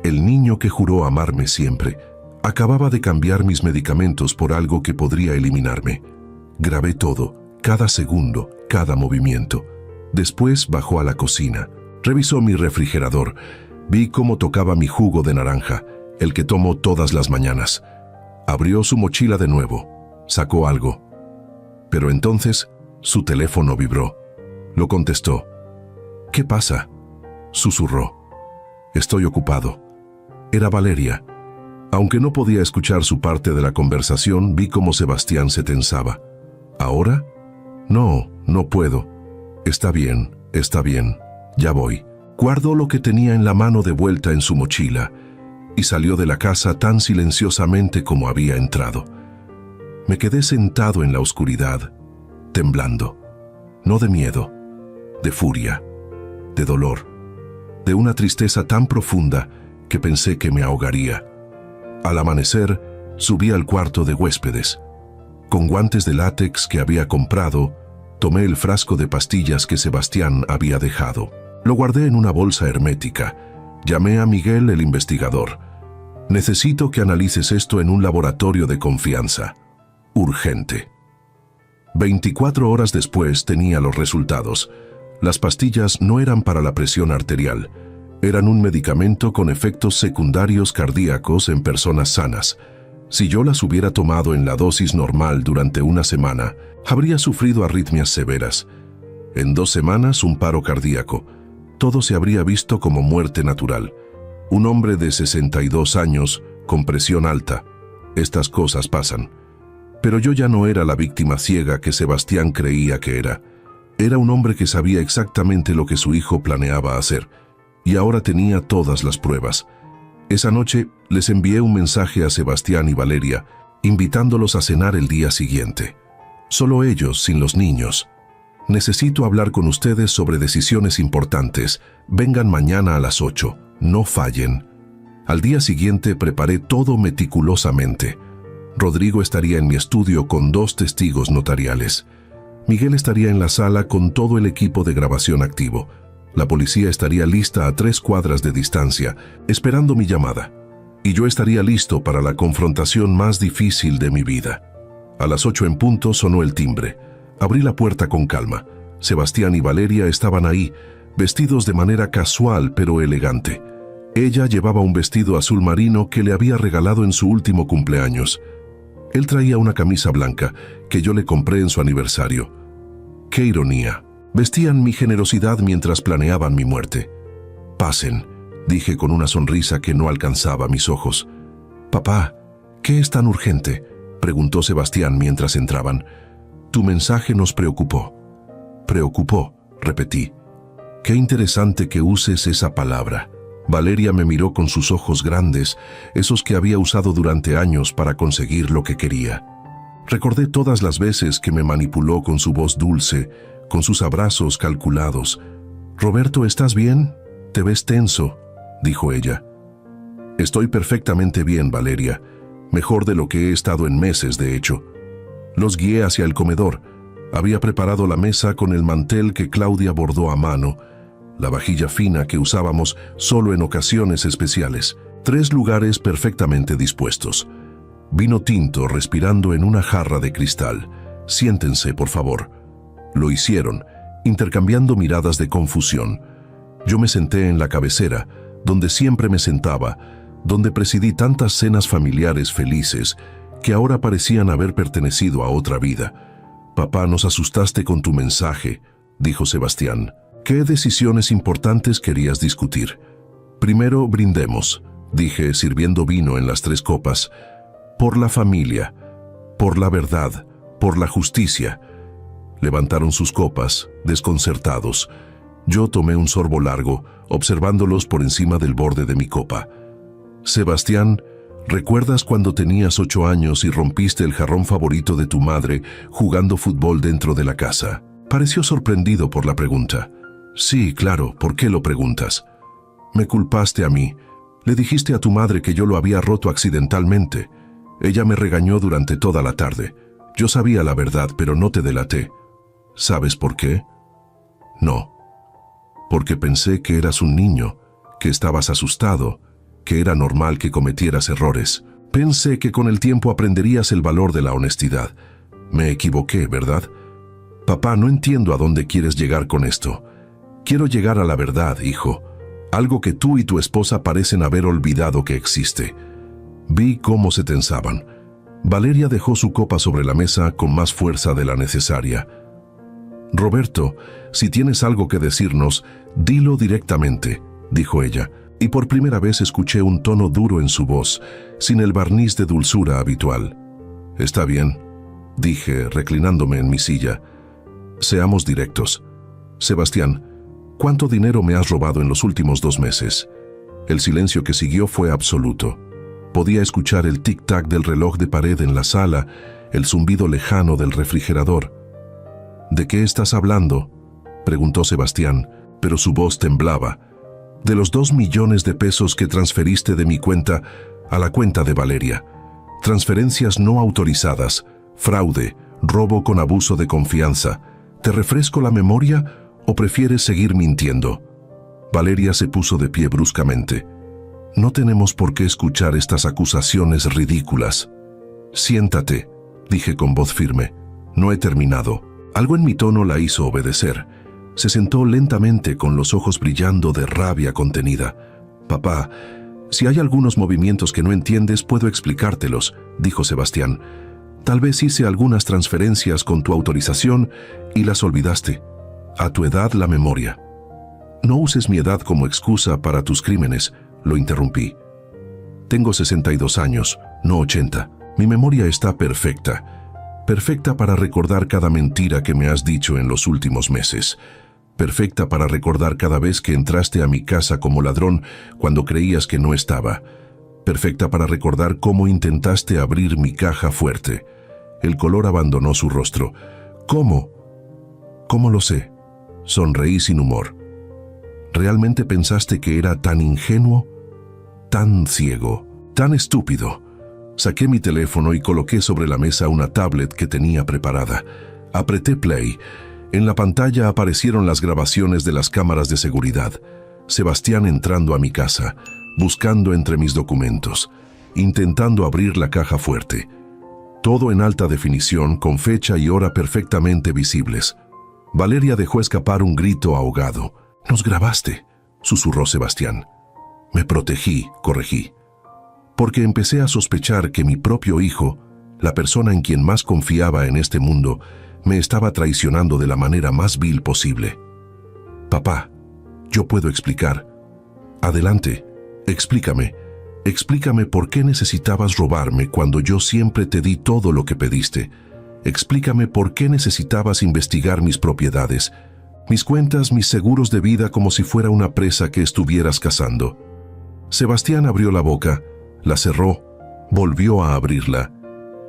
el niño que juró amarme siempre, acababa de cambiar mis medicamentos por algo que podría eliminarme. Grabé todo, cada segundo, cada movimiento. Después bajó a la cocina. Revisó mi refrigerador. Vi cómo tocaba mi jugo de naranja, el que tomo todas las mañanas. Abrió su mochila de nuevo. Sacó algo. Pero entonces, su teléfono vibró. Lo contestó. ¿Qué pasa?, susurró. Estoy ocupado. Era Valeria. Aunque no podía escuchar su parte de la conversación, vi cómo Sebastián se tensaba. ¿Ahora? No, no puedo. Está bien, ya voy. Guardó lo que tenía en la mano de vuelta en su mochila y salió de la casa tan silenciosamente como había entrado. Me quedé sentado en la oscuridad, temblando. No de miedo, de furia, de dolor, de una tristeza tan profunda que pensé que me ahogaría. Al amanecer, subí al cuarto de huéspedes. Con guantes de látex que había comprado, tomé el frasco de pastillas que Sebastián había dejado. Lo guardé en una bolsa hermética. Llamé a Miguel, el investigador. Necesito que analices esto en un laboratorio de confianza. Urgente. 24 horas después tenía los resultados. Las pastillas no eran para la presión arterial. Eran un medicamento con efectos secundarios cardíacos en personas sanas. Si yo las hubiera tomado en la dosis normal durante una semana, habría sufrido arritmias severas. En 2 semanas, un paro cardíaco. Todo se habría visto como muerte natural. Un hombre de 62 años, con presión alta. Estas cosas pasan. Pero yo ya no era la víctima ciega que Sebastián creía que era. Era un hombre que sabía exactamente lo que su hijo planeaba hacer. Y ahora tenía todas las pruebas. Esa noche les envié un mensaje a Sebastián y Valeria, invitándolos a cenar el día siguiente. Solo ellos, sin los niños. Necesito hablar con ustedes sobre decisiones importantes. Vengan mañana a las 8. No fallen. Al día siguiente preparé todo meticulosamente. Rodrigo estaría en mi estudio con 2 testigos notariales. Miguel estaría en la sala con todo el equipo de grabación activo. La policía estaría lista a 3 cuadras de distancia, esperando mi llamada. Y yo estaría listo para la confrontación más difícil de mi vida. A las 8 en punto sonó el timbre. Abrí la puerta con calma. Sebastián y Valeria estaban ahí, vestidos de manera casual pero elegante. Ella llevaba un vestido azul marino que le había regalado en su último cumpleaños. Él traía una camisa blanca que yo le compré en su aniversario. ¡Qué ironía! Vestían mi generosidad mientras planeaban mi muerte. «Pasen», dije con una sonrisa que no alcanzaba mis ojos. «Papá, ¿qué es tan urgente?», preguntó Sebastián mientras entraban. «Tu mensaje nos preocupó». «Preocupó», repetí. «Qué interesante que uses esa palabra». Valeria me miró con sus ojos grandes, esos que había usado durante años para conseguir lo que quería. Recordé todas las veces que me manipuló con su voz dulce, con sus abrazos calculados. «Roberto, ¿estás bien? Te ves tenso», dijo ella. «Estoy perfectamente bien, Valeria. Mejor de lo que he estado en meses, de hecho». Los guié hacia el comedor. Había preparado la mesa con el mantel que Claudia bordó a mano, la vajilla fina que usábamos solo en ocasiones especiales, 3 lugares perfectamente dispuestos. Vino tinto respirando en una jarra de cristal. «Siéntense, por favor». Lo hicieron, intercambiando miradas de confusión. Yo me senté en la cabecera, donde siempre me sentaba, donde presidí tantas cenas familiares felices que ahora parecían haber pertenecido a otra vida. «Papá, nos asustaste con tu mensaje», dijo Sebastián. «¿Qué decisiones importantes querías discutir?» «Primero brindemos», dije, sirviendo vino en las 3 copas. «Por la familia, por la verdad, por la justicia». Levantaron sus copas, desconcertados. Yo tomé un sorbo largo, observándolos por encima del borde de mi copa. «Sebastián, ¿recuerdas cuando tenías 8 años y rompiste el jarrón favorito de tu madre jugando fútbol dentro de la casa?» Pareció sorprendido por la pregunta. «Sí, claro, ¿por qué lo preguntas?» «Me culpaste a mí. Le dijiste a tu madre que yo lo había roto accidentalmente. Ella me regañó durante toda la tarde. Yo sabía la verdad, pero no te delaté. ¿Sabes por qué?» «No. Porque pensé que eras un niño, que estabas asustado, que era normal que cometieras errores. Pensé que con el tiempo aprenderías el valor de la honestidad. Me equivoqué, ¿verdad? Papá, no entiendo a dónde quieres llegar con esto. Quiero llegar a la verdad, hijo. Algo que tú y tu esposa parecen haber olvidado que existe». Vi cómo se tensaban. Valeria dejó su copa sobre la mesa con más fuerza de la necesaria. «Roberto, si tienes algo que decirnos, dilo directamente», dijo ella, y por primera vez escuché un tono duro en su voz, sin el barniz de dulzura habitual. «Está bien», dije, reclinándome en mi silla. «Seamos directos. Sebastián, ¿cuánto dinero me has robado en los últimos 2 meses?» El silencio que siguió fue absoluto. Podía escuchar el tic-tac del reloj de pared en la sala, el zumbido lejano del refrigerador. «¿De qué estás hablando?», preguntó Sebastián, pero su voz temblaba. «De los 2 millones de pesos que transferiste de mi cuenta a la cuenta de Valeria. Transferencias no autorizadas, fraude, robo con abuso de confianza. ¿Te refresco la memoria o prefieres seguir mintiendo?» Valeria se puso de pie bruscamente. No tenemos por qué escuchar estas acusaciones ridículas. Siéntate, dije con voz firme. No he terminado. Algo en mi tono la hizo obedecer. Se sentó lentamente con los ojos brillando de rabia contenida. Papá, si hay algunos movimientos que no entiendes, puedo explicártelos, dijo Sebastián. Tal vez hice algunas transferencias con tu autorización y las olvidaste. A tu edad, la memoria. No uses mi edad como excusa para tus crímenes, lo interrumpí. Tengo 62 años, no 80. Mi memoria está perfecta. Perfecta para recordar cada mentira que me has dicho en los últimos meses. Perfecta para recordar cada vez que entraste a mi casa como ladrón cuando creías que no estaba. Perfecta para recordar cómo intentaste abrir mi caja fuerte. El color abandonó su rostro. ¿Cómo? ¿Cómo lo sé? Sonreí sin humor. ¿Realmente pensaste que era tan ingenuo? Tan ciego, tan estúpido. Saqué mi teléfono y coloqué sobre la mesa una tablet que tenía preparada. Apreté play. En la pantalla aparecieron las grabaciones de las cámaras de seguridad. Sebastián entrando a mi casa, buscando entre mis documentos, intentando abrir la caja fuerte. Todo en alta definición, con fecha y hora perfectamente visibles. Valeria dejó escapar un grito ahogado. «Nos grabaste», susurró Sebastián. Me protegí, corregí. Porque empecé a sospechar que mi propio hijo, la persona en quien más confiaba en este mundo, me estaba traicionando de la manera más vil posible. Papá, yo puedo explicar. Adelante, explícame. Explícame por qué necesitabas robarme cuando yo siempre te di todo lo que pediste. Explícame por qué necesitabas investigar mis propiedades, mis cuentas, mis seguros de vida como si fuera una presa que estuvieras cazando. Sebastián abrió la boca, la cerró, volvió a abrirla.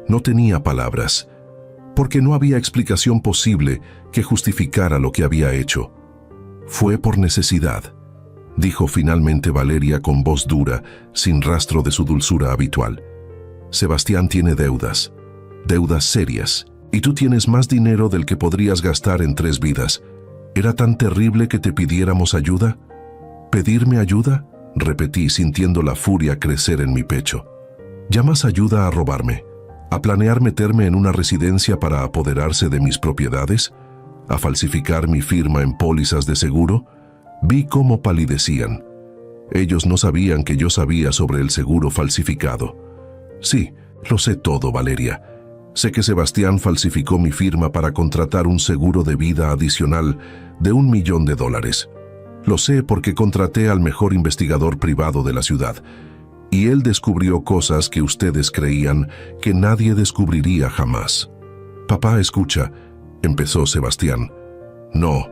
No tenía palabras, porque no había explicación posible que justificara lo que había hecho. Fue por necesidad, dijo finalmente Valeria con voz dura, sin rastro de su dulzura habitual. Sebastián tiene deudas, deudas serias, y tú tienes más dinero del que podrías gastar en 3 vidas. ¿Era tan terrible que te pidiéramos ayuda? ¿Pedirme ayuda?, repetí sintiendo la furia crecer en mi pecho. ¿Llamas ayuda a robarme? ¿A planear meterme en una residencia para apoderarse de mis propiedades? ¿A falsificar mi firma en pólizas de seguro? Vi cómo palidecían. Ellos no sabían que yo sabía sobre el seguro falsificado. Sí, lo sé todo, Valeria. Sé que Sebastián falsificó mi firma para contratar un seguro de vida adicional de $1 millón. Lo sé porque contraté al mejor investigador privado de la ciudad, y él descubrió cosas que ustedes creían que nadie descubriría jamás. Papá, escucha, empezó Sebastián. No,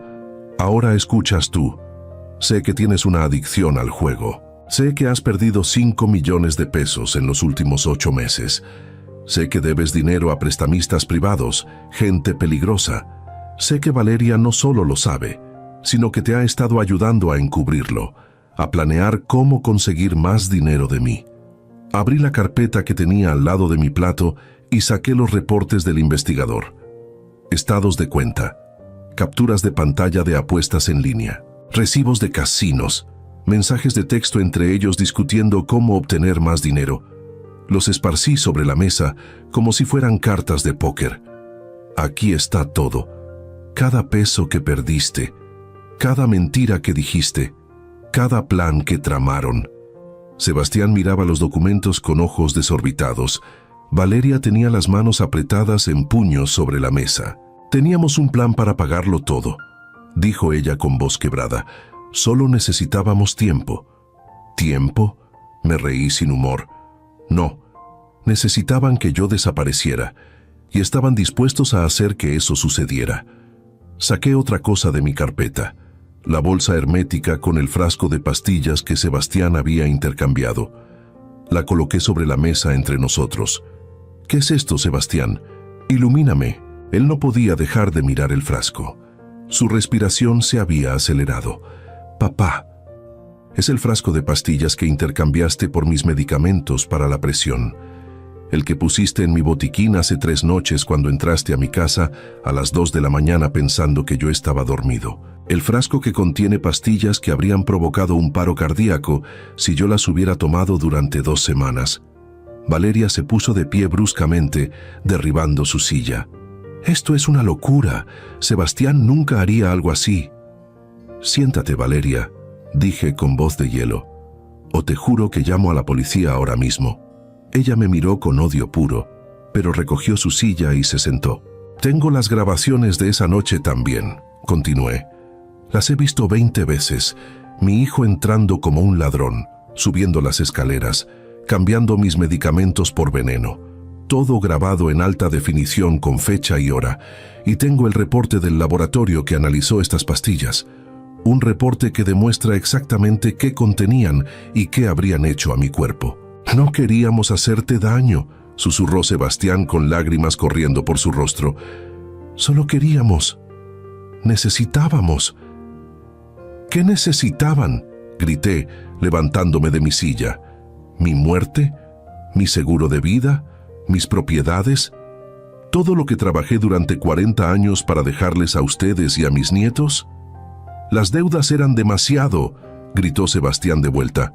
ahora escuchas tú. Sé que tienes una adicción al juego. Sé que has perdido 5 millones de pesos en los últimos 8 meses. Sé que debes dinero a prestamistas privados, gente peligrosa. Sé que Valeria no solo lo sabe, sino que te ha estado ayudando a encubrirlo, a planear cómo conseguir más dinero de mí. Abrí la carpeta que tenía al lado de mi plato y saqué los reportes del investigador. Estados de cuenta, capturas de pantalla de apuestas en línea, recibos de casinos, mensajes de texto entre ellos discutiendo cómo obtener más dinero. Los esparcí sobre la mesa como si fueran cartas de póker. Aquí está todo. Cada peso que perdiste, cada mentira que dijiste, cada plan que tramaron. Sebastián miraba los documentos con ojos desorbitados. Valeria tenía las manos apretadas en puños sobre la mesa. Teníamos un plan para pagarlo todo, dijo ella con voz quebrada. Solo necesitábamos tiempo. ¿Tiempo? Me reí sin humor. No, necesitaban que yo desapareciera, y estaban dispuestos a hacer que eso sucediera. Saqué otra cosa de mi carpeta, la bolsa hermética con el frasco de pastillas que Sebastián había intercambiado. La coloqué sobre la mesa entre nosotros. ¿Qué es esto, Sebastián? Ilumíname. Él no podía dejar de mirar el frasco. Su respiración se había acelerado. Papá, es el frasco de pastillas que intercambiaste por mis medicamentos para la presión. El que pusiste en mi botiquín hace 3 noches cuando entraste a mi casa a las 2 de la mañana pensando que yo estaba dormido. El frasco que contiene pastillas que habrían provocado un paro cardíaco si yo las hubiera tomado durante 2 semanas. Valeria se puso de pie bruscamente, derribando su silla. «Esto es una locura. Sebastián nunca haría algo así». «Siéntate, Valeria», dije con voz de hielo. «O te juro que llamo a la policía ahora mismo». Ella me miró con odio puro, pero recogió su silla y se sentó. «Tengo las grabaciones de esa noche también», continué. «Las he visto 20 veces. Mi hijo entrando como un ladrón, subiendo las escaleras, cambiando mis medicamentos por veneno. Todo grabado en alta definición con fecha y hora. Y tengo el reporte del laboratorio que analizó estas pastillas. Un reporte que demuestra exactamente qué contenían y qué habrían hecho a mi cuerpo». «No queríamos hacerte daño», susurró Sebastián con lágrimas corriendo por su rostro. «Solo queríamos. Necesitábamos». «¿Qué necesitaban?», grité, levantándome de mi silla. «¿Mi muerte? ¿Mi seguro de vida? ¿Mis propiedades? ¿Todo lo que trabajé durante 40 años para dejarles a ustedes y a mis nietos?» «Las deudas eran demasiado», gritó Sebastián de vuelta.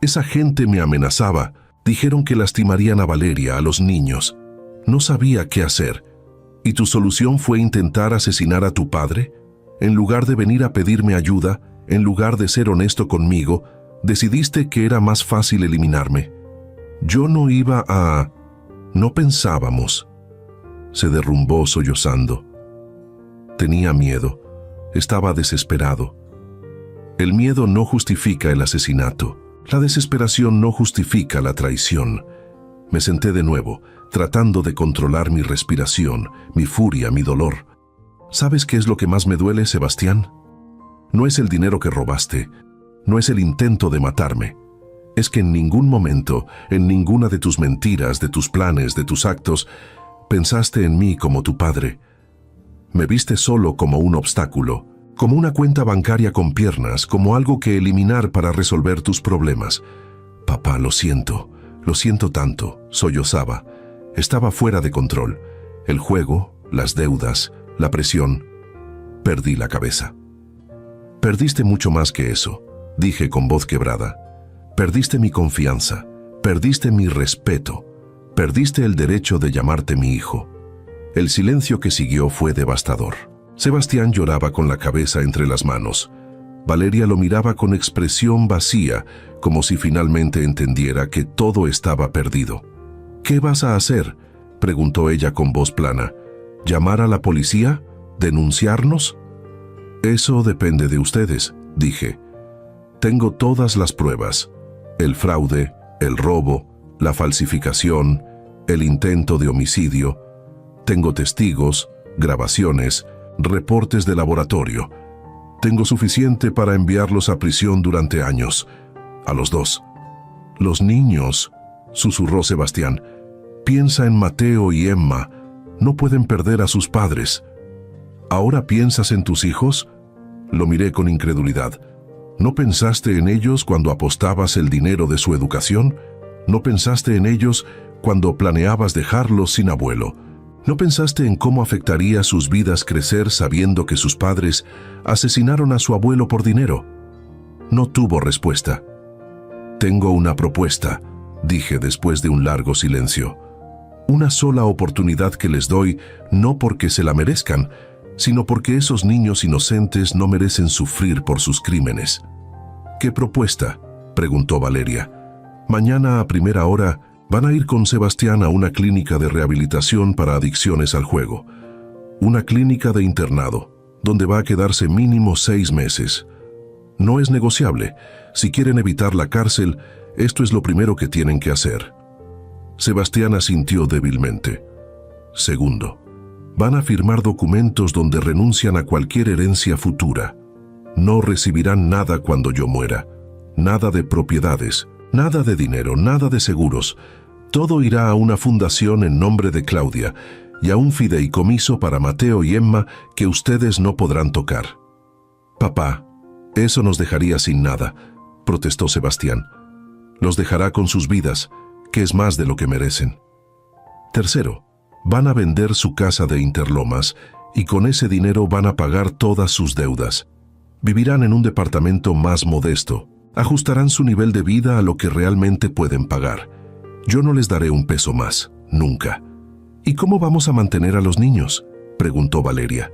«Esa gente me amenazaba. Dijeron que lastimarían a Valeria, a los niños. No sabía qué hacer. ¿Y tu solución fue intentar asesinar a tu padre? En lugar de venir a pedirme ayuda, en lugar de ser honesto conmigo, decidiste que era más fácil eliminarme. Yo no iba a... No pensábamos». Se derrumbó sollozando. Tenía miedo. Estaba desesperado. El miedo no justifica el asesinato. La desesperación no justifica la traición. Me senté de nuevo, tratando de controlar mi respiración, mi furia, mi dolor. ¿Sabes qué es lo que más me duele, Sebastián? No es el dinero que robaste, no es el intento de matarme. Es que en ningún momento, en ninguna de tus mentiras, de tus planes, de tus actos, pensaste en mí como tu padre. Me viste solo como un obstáculo, como una cuenta bancaria con piernas, como algo que eliminar para resolver tus problemas. «Papá, lo siento tanto», sollozaba. Estaba fuera de control. El juego, las deudas, la presión. Perdí la cabeza. «Perdiste mucho más que eso», dije con voz quebrada. «Perdiste mi confianza, perdiste mi respeto, perdiste el derecho de llamarte mi hijo». El silencio que siguió fue devastador. Sebastián lloraba con la cabeza entre las manos. Valeria lo miraba con expresión vacía, como si finalmente entendiera que todo estaba perdido. «¿Qué vas a hacer?», preguntó ella con voz plana. «¿Llamar a la policía? ¿Denunciarnos?». «Eso depende de ustedes», dije. «Tengo todas las pruebas. El fraude, el robo, la falsificación, el intento de homicidio. Tengo testigos, grabaciones, reportes de laboratorio. Tengo suficiente para enviarlos a prisión durante años. A los 2. «Los niños», susurró Sebastián. «Piensa en Mateo y Emma. No pueden perder a sus padres». «¿Ahora piensas en tus hijos?». Lo miré con incredulidad. ¿No pensaste en ellos cuando apostabas el dinero de su educación? ¿No pensaste en ellos cuando planeabas dejarlos sin abuelo? ¿No pensaste en cómo afectaría sus vidas crecer sabiendo que sus padres asesinaron a su abuelo por dinero? No tuvo respuesta. «Tengo una propuesta», dije después de un largo silencio. «Una sola oportunidad que les doy, no porque se la merezcan, sino porque esos niños inocentes no merecen sufrir por sus crímenes». «¿Qué propuesta?», preguntó Valeria. «Mañana a primera hora van a ir con Sebastián a una clínica de rehabilitación para adicciones al juego. Una clínica de internado, donde va a quedarse mínimo 6 meses. No es negociable. Si quieren evitar la cárcel, esto es lo primero que tienen que hacer». Sebastián asintió débilmente. «Segundo, van a firmar documentos donde renuncian a cualquier herencia futura. No recibirán nada cuando yo muera. Nada de propiedades, nada de dinero, nada de seguros. Todo irá a una fundación en nombre de Claudia y a un fideicomiso para Mateo y Emma que ustedes no podrán tocar». «Papá, eso nos dejaría sin nada», protestó Sebastián. «Los dejará con sus vidas, que es más de lo que merecen». Tercero, van a vender su casa de Interlomas y con ese dinero van a pagar todas sus deudas. Vivirán en un departamento más modesto, ajustarán su nivel de vida a lo que realmente pueden pagar. Yo no les daré un peso más, nunca. ¿Y cómo vamos a mantener a los niños?, preguntó Valeria.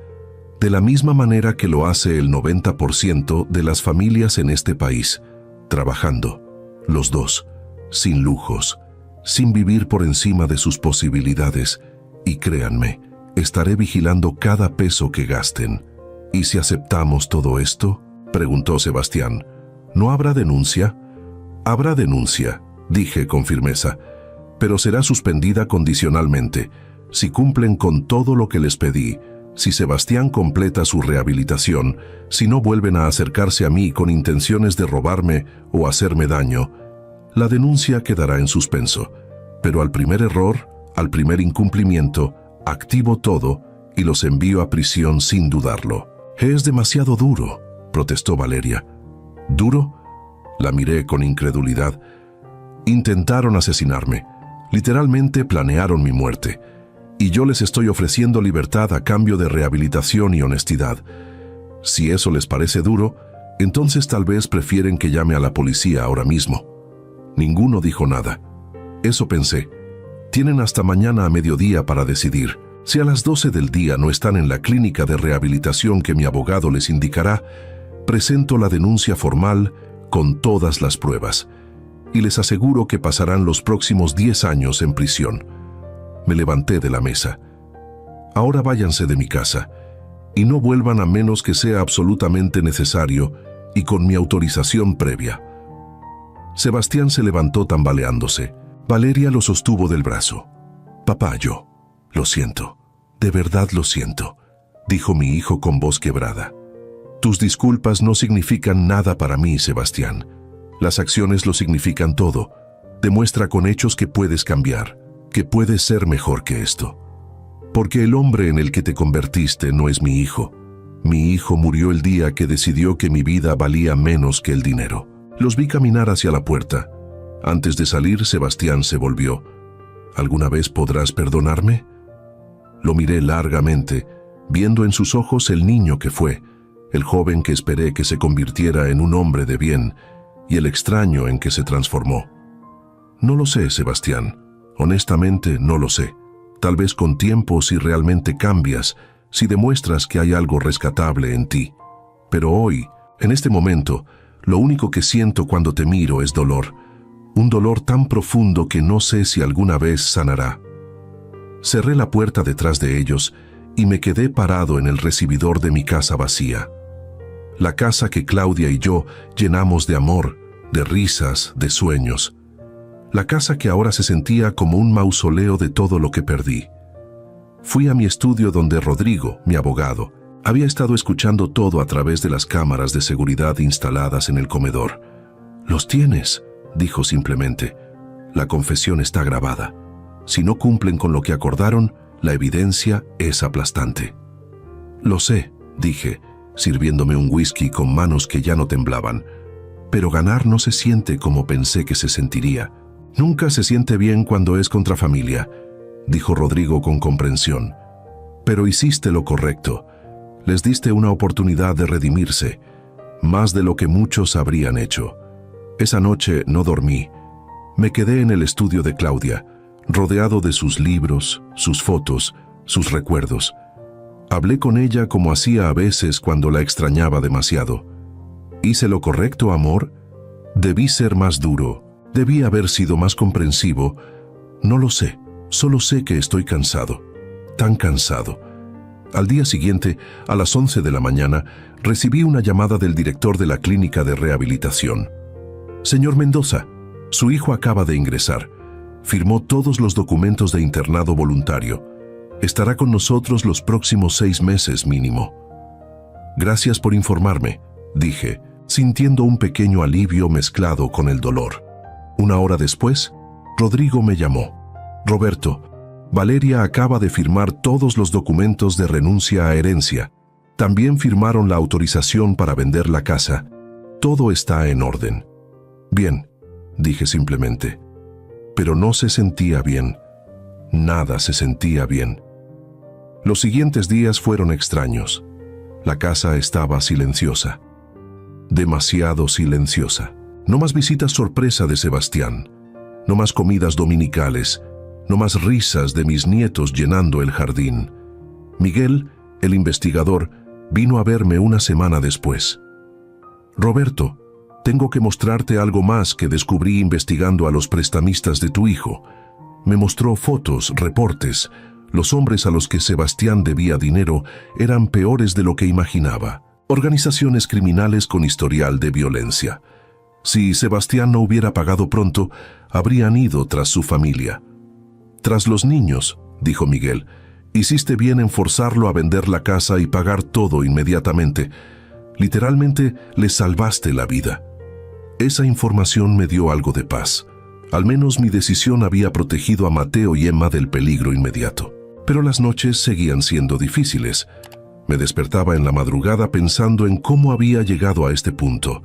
De la misma manera que lo hace el 90% de las familias en este país, trabajando, los dos, sin lujos, sin vivir por encima de sus posibilidades, y créanme, estaré vigilando cada peso que gasten. ¿Y si aceptamos todo esto?, preguntó Sebastián. ¿No habrá denuncia? Habrá denuncia, dije con firmeza, pero será suspendida condicionalmente, si cumplen con todo lo que les pedí, si Sebastián completa su rehabilitación, si no vuelven a acercarse a mí con intenciones de robarme o hacerme daño. La denuncia quedará en suspenso, pero al primer error, al primer incumplimiento, activo todo y los envío a prisión sin dudarlo. Es demasiado duro, protestó Valeria. ¿Duro? La miré con incredulidad. Intentaron asesinarme. Literalmente planearon mi muerte. Y yo les estoy ofreciendo libertad a cambio de rehabilitación y honestidad. Si eso les parece duro, entonces tal vez prefieren que llame a la policía ahora mismo. Ninguno dijo nada. Eso pensé. Tienen hasta mañana a mediodía para decidir. Si a las 12 del día no están en la clínica de rehabilitación que mi abogado les indicará, presento la denuncia formal con todas las pruebas. Y les aseguro que pasarán los próximos 10 años en prisión. Me levanté de la mesa. Ahora váyanse de mi casa, y no vuelvan a menos que sea absolutamente necesario y con mi autorización previa. Sebastián se levantó tambaleándose. Valeria lo sostuvo del brazo. Papá, yo lo siento, de verdad lo siento, dijo mi hijo con voz quebrada. Tus disculpas no significan nada para mí, Sebastián. Las acciones lo significan todo. Demuestra con hechos que puedes cambiar, que puedes ser mejor que esto. Porque el hombre en el que te convertiste no es mi hijo. Mi hijo murió el día que decidió que mi vida valía menos que el dinero. Los vi caminar hacia la puerta. Antes de salir, Sebastián se volvió. ¿Alguna vez podrás perdonarme? Lo miré largamente, viendo en sus ojos el niño que fue, el joven que esperé que se convirtiera en un hombre de bien, y el extraño en que se transformó. No lo sé, Sebastián. Honestamente, no lo sé. Tal vez con tiempo, si realmente cambias, si demuestras que hay algo rescatable en ti. Pero hoy, en este momento, lo único que siento cuando te miro es dolor. Un dolor tan profundo que no sé si alguna vez sanará. Cerré la puerta detrás de ellos y me quedé parado en el recibidor de mi casa vacía. La casa que Claudia y yo llenamos de amor, de risas, de sueños. La casa que ahora se sentía como un mausoleo de todo lo que perdí. Fui a mi estudio donde Rodrigo, mi abogado, había estado escuchando todo a través de las cámaras de seguridad instaladas en el comedor. «Los tienes», dijo simplemente. «La confesión está grabada. Si no cumplen con lo que acordaron, la evidencia es aplastante». «Lo sé», dije, sirviéndome un whisky con manos que ya no temblaban. «Pero ganar no se siente como pensé que se sentiría». «Nunca se siente bien cuando es contra familia», dijo Rodrigo con comprensión. «Pero hiciste lo correcto. Les diste una oportunidad de redimirse, más de lo que muchos habrían hecho. Esa noche no dormí. Me quedé en el estudio de Claudia, rodeado de sus libros, sus fotos, sus recuerdos. Hablé con ella como hacía a veces cuando la extrañaba demasiado. ¿Hice lo correcto, amor? Debí ser más duro, debí haber sido más comprensivo. No lo sé, solo sé que estoy cansado, tan cansado». Al día siguiente, a las 11 de la mañana, recibí una llamada del director de la clínica de rehabilitación. «Señor Mendoza, su hijo acaba de ingresar. Firmó todos los documentos de internado voluntario. Estará con nosotros los próximos 6 meses mínimo». «Gracias por informarme», dije, sintiendo un pequeño alivio mezclado con el dolor. Una hora después, Rodrigo me llamó. «Roberto, Valeria acaba de firmar todos los documentos de renuncia a herencia. También firmaron la autorización para vender la casa. Todo está en orden». «Bien», dije simplemente. Pero no se sentía bien. Nada se sentía bien. Los siguientes días fueron extraños. La casa estaba silenciosa. Demasiado silenciosa. No más visitas sorpresa de Sebastián. No más comidas dominicales. No más risas de mis nietos llenando el jardín. Miguel, el investigador, vino a verme una semana después. Roberto, tengo que mostrarte algo más que descubrí investigando a los prestamistas de tu hijo. Me mostró fotos, reportes. Los hombres a los que Sebastián debía dinero eran peores de lo que imaginaba. Organizaciones criminales con historial de violencia. Si Sebastián no hubiera pagado pronto, habrían ido tras su familia. Tras los niños, dijo Miguel, hiciste bien en forzarlo a vender la casa y pagar todo inmediatamente. Literalmente le salvaste la vida. Esa información me dio algo de paz. Al menos mi decisión había protegido a Mateo y Emma del peligro inmediato. Pero las noches seguían siendo difíciles. Me despertaba en la madrugada pensando en cómo había llegado a este punto.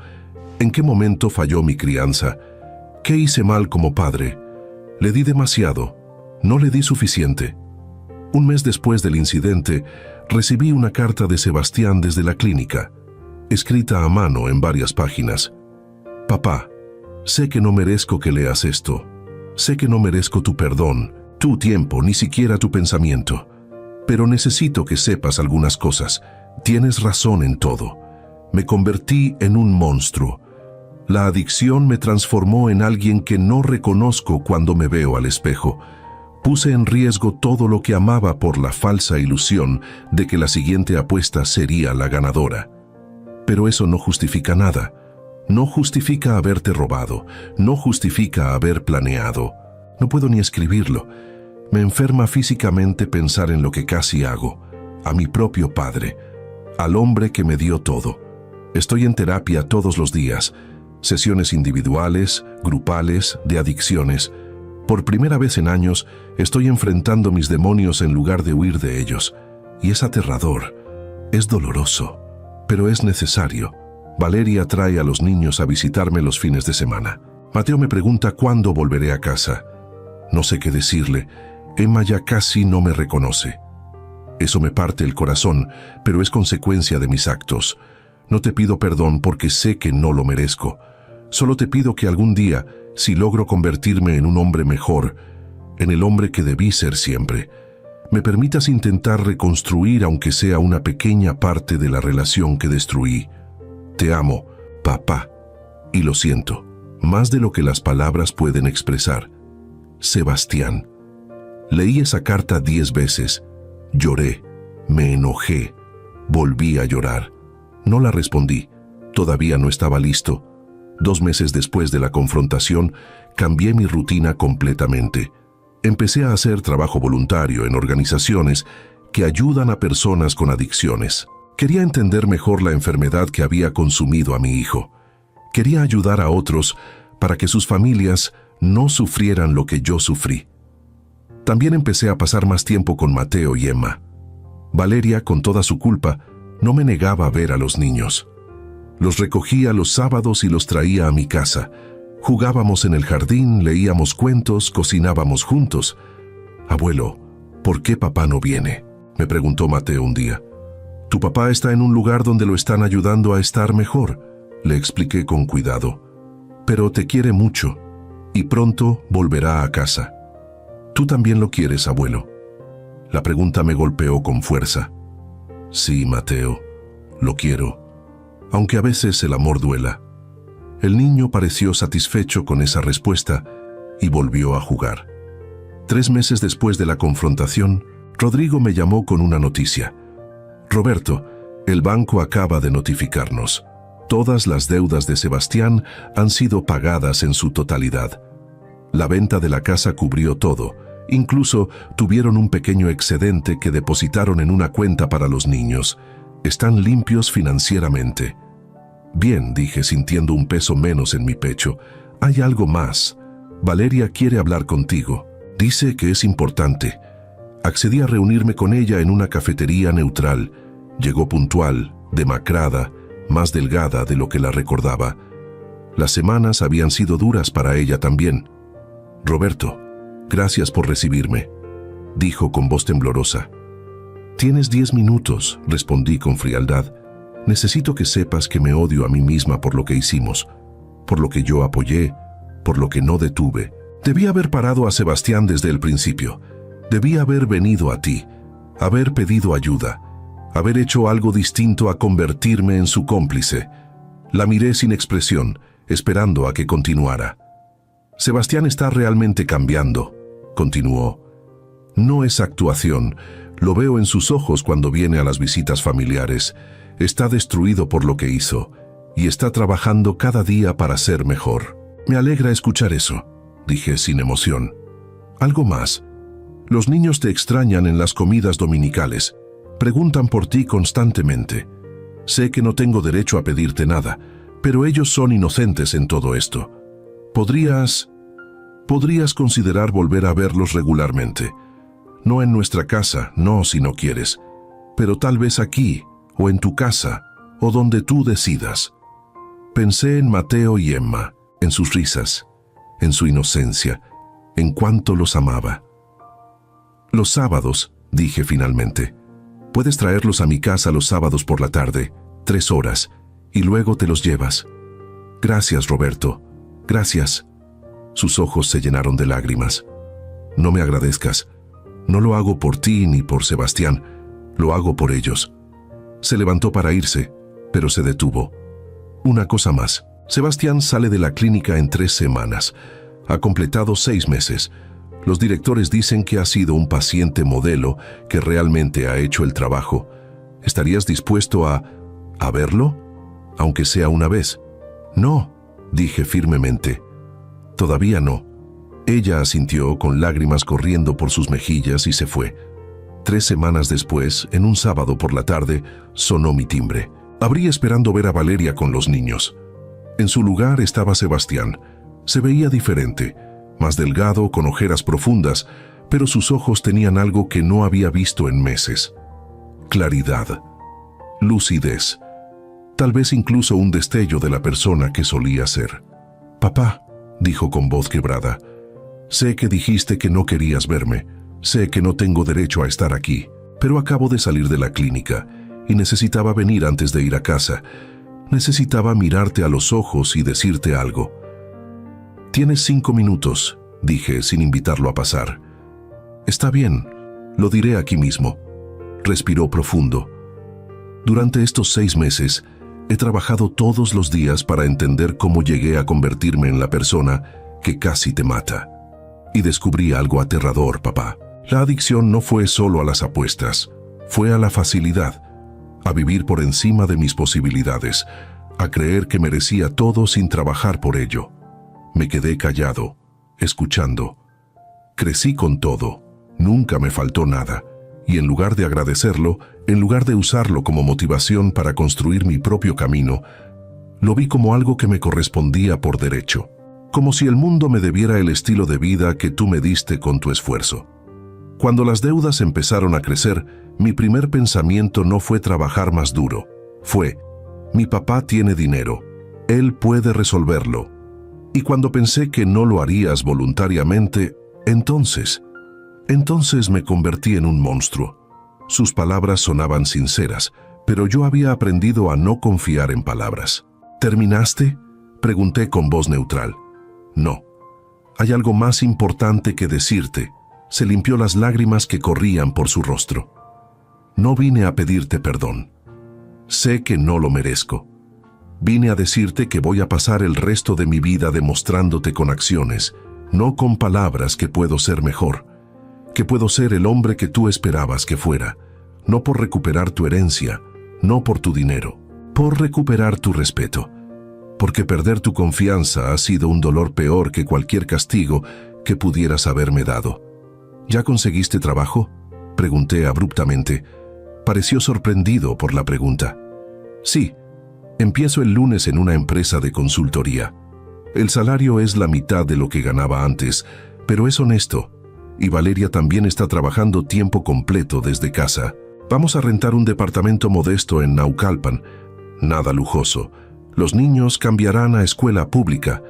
¿En qué momento falló mi crianza? ¿Qué hice mal como padre? ¿Le di demasiado? ¿No le di suficiente? Un mes después del incidente, recibí una carta de Sebastián desde la clínica, escrita a mano en varias páginas. Papá, sé que no merezco que leas esto. Sé que no merezco tu perdón, tu tiempo, ni siquiera tu pensamiento. Pero necesito que sepas algunas cosas. Tienes razón en todo. Me convertí en un monstruo. La adicción me transformó en alguien que no reconozco cuando me veo al espejo. Puse en riesgo todo lo que amaba por la falsa ilusión de que la siguiente apuesta sería la ganadora. Pero eso no justifica nada. No justifica haberte robado. No justifica haber planeado. No puedo ni escribirlo. Me enferma físicamente pensar en lo que casi hago. A mi propio padre. Al hombre que me dio todo. Estoy en terapia todos los días. Sesiones individuales, grupales, de adicciones. Por primera vez en años, estoy enfrentando mis demonios en lugar de huir de ellos. Y es aterrador. Es doloroso. Pero es necesario. Valeria trae a los niños a visitarme los fines de semana. Mateo me pregunta cuándo volveré a casa. No sé qué decirle. Emma ya casi no me reconoce. Eso me parte el corazón, pero es consecuencia de mis actos. No te pido perdón porque sé que no lo merezco. Solo te pido que algún día, si logro convertirme en un hombre mejor, en el hombre que debí ser siempre, me permitas intentar reconstruir aunque sea una pequeña parte de la relación que destruí. Te amo, papá, y lo siento, más de lo que las palabras pueden expresar. Sebastián. Leí esa carta 10 veces. Lloré, me enojé, volví a llorar. No la respondí, todavía no estaba listo. 2 meses después de la confrontación, cambié mi rutina completamente. Empecé a hacer trabajo voluntario en organizaciones que ayudan a personas con adicciones. Quería entender mejor la enfermedad que había consumido a mi hijo. Quería ayudar a otros para que sus familias no sufrieran lo que yo sufrí. También empecé a pasar más tiempo con Mateo y Emma. Valeria, con toda su culpa, no me negaba a ver a los niños. Los recogía los sábados y los traía a mi casa. Jugábamos en el jardín, leíamos cuentos, cocinábamos juntos. «Abuelo, ¿por qué papá no viene?», me preguntó Mateo un día. «Tu papá está en un lugar donde lo están ayudando a estar mejor», le expliqué con cuidado. «Pero te quiere mucho y pronto volverá a casa. ¿Tú también lo quieres, abuelo?». La pregunta me golpeó con fuerza. «Sí, Mateo, lo quiero, aunque a veces el amor duela». El niño pareció satisfecho con esa respuesta y volvió a jugar. 3 meses después de la confrontación, Rodrigo me llamó con una noticia. «Roberto, el banco acaba de notificarnos. Todas las deudas de Sebastián han sido pagadas en su totalidad. La venta de la casa cubrió todo. Incluso tuvieron un pequeño excedente que depositaron en una cuenta para los niños. Están limpios financieramente». «Bien», dije, sintiendo un peso menos en mi pecho. «Hay algo más. Valeria quiere hablar contigo. Dice que es importante». Accedí a reunirme con ella en una cafetería neutral. Llegó puntual, demacrada, más delgada de lo que la recordaba. Las semanas habían sido duras para ella también. «Roberto, gracias por recibirme», dijo con voz temblorosa. Tienes 10 minutos, respondí con frialdad. Necesito que sepas que me odio a mí misma por lo que hicimos, por lo que yo apoyé, por lo que no detuve. Debí haber parado a Sebastián desde el principio. Debí haber venido a ti, haber pedido ayuda, haber hecho algo distinto a convertirme en su cómplice. La miré sin expresión, esperando a que continuara. Sebastián está realmente cambiando, continuó. No es actuación, lo veo en sus ojos cuando viene a las visitas familiares. Está destruido por lo que hizo y está trabajando cada día para ser mejor. Me alegra escuchar eso, dije sin emoción. Algo más. Los niños te extrañan en las comidas dominicales. Preguntan por ti constantemente. Sé que no tengo derecho a pedirte nada, pero ellos son inocentes en todo esto. Podrías considerar volver a verlos regularmente. No en nuestra casa, no si no quieres, pero tal vez aquí, o en tu casa, o donde tú decidas. Pensé en Mateo y Emma, en sus risas, en su inocencia, en cuánto los amaba. Los sábados, dije finalmente, puedes traerlos a mi casa los sábados por la tarde, 3 horas, y luego te los llevas. Gracias, Roberto, gracias. Sus ojos se llenaron de lágrimas. No me agradezcas. No lo hago por ti ni por Sebastián, lo hago por ellos. Se levantó para irse, pero se detuvo. Una cosa más. Sebastián sale de la clínica en 3 semanas. Ha completado 6 meses. Los directores dicen que ha sido un paciente modelo que realmente ha hecho el trabajo. ¿Estarías dispuesto a verlo? Aunque sea una vez. No, dije firmemente. Todavía no. Ella asintió con lágrimas corriendo por sus mejillas y se fue. 3 semanas después, en un sábado por la tarde, sonó mi timbre. Abrí esperando ver a Valeria con los niños. En su lugar estaba Sebastián. Se veía diferente, más delgado, con ojeras profundas, pero sus ojos tenían algo que no había visto en meses. Claridad, lucidez, tal vez incluso un destello de la persona que solía ser. «Papá», dijo con voz quebrada, «sé que dijiste que no querías verme, sé que no tengo derecho a estar aquí, pero acabo de salir de la clínica y necesitaba venir antes de ir a casa. Necesitaba mirarte a los ojos y decirte algo». «Tienes 5 minutos», dije sin invitarlo a pasar. «Está bien, lo diré aquí mismo». Respiró profundo. «Durante estos 6 meses, he trabajado todos los días para entender cómo llegué a convertirme en la persona que casi te mata. Y descubrí algo aterrador, papá. La adicción no fue solo a las apuestas, fue a la facilidad, a vivir por encima de mis posibilidades, a creer que merecía todo sin trabajar por ello. Me quedé callado, escuchando. Crecí con todo, nunca me faltó nada, y en lugar de agradecerlo, en lugar de usarlo como motivación para construir mi propio camino, lo vi como algo que me correspondía por derecho, como si el mundo me debiera el estilo de vida que tú me diste con tu esfuerzo. Cuando las deudas empezaron a crecer, mi primer pensamiento no fue trabajar más duro, fue, mi papá tiene dinero, él puede resolverlo. Y cuando pensé que no lo harías voluntariamente, entonces me convertí en un monstruo. Sus palabras sonaban sinceras, pero yo había aprendido a no confiar en palabras. ¿Terminaste?, pregunté con voz neutral. No. Hay algo más importante que decirte. Se limpió las lágrimas que corrían por su rostro. No vine a pedirte perdón. Sé que no lo merezco. Vine a decirte que voy a pasar el resto de mi vida demostrándote con acciones, no con palabras, que puedo ser mejor, que puedo ser el hombre que tú esperabas que fuera, no por recuperar tu herencia, no por tu dinero, por recuperar tu respeto, porque perder tu confianza ha sido un dolor peor que cualquier castigo que pudieras haberme dado. ¿Ya conseguiste trabajo?, pregunté abruptamente. Pareció sorprendido por la pregunta. Sí, empiezo el lunes en una empresa de consultoría. El salario es la mitad de lo que ganaba antes, pero es honesto. Y Valeria también está trabajando tiempo completo desde casa. Vamos a rentar un departamento modesto en Naucalpan. Nada lujoso. Los niños cambiarán a escuela pública.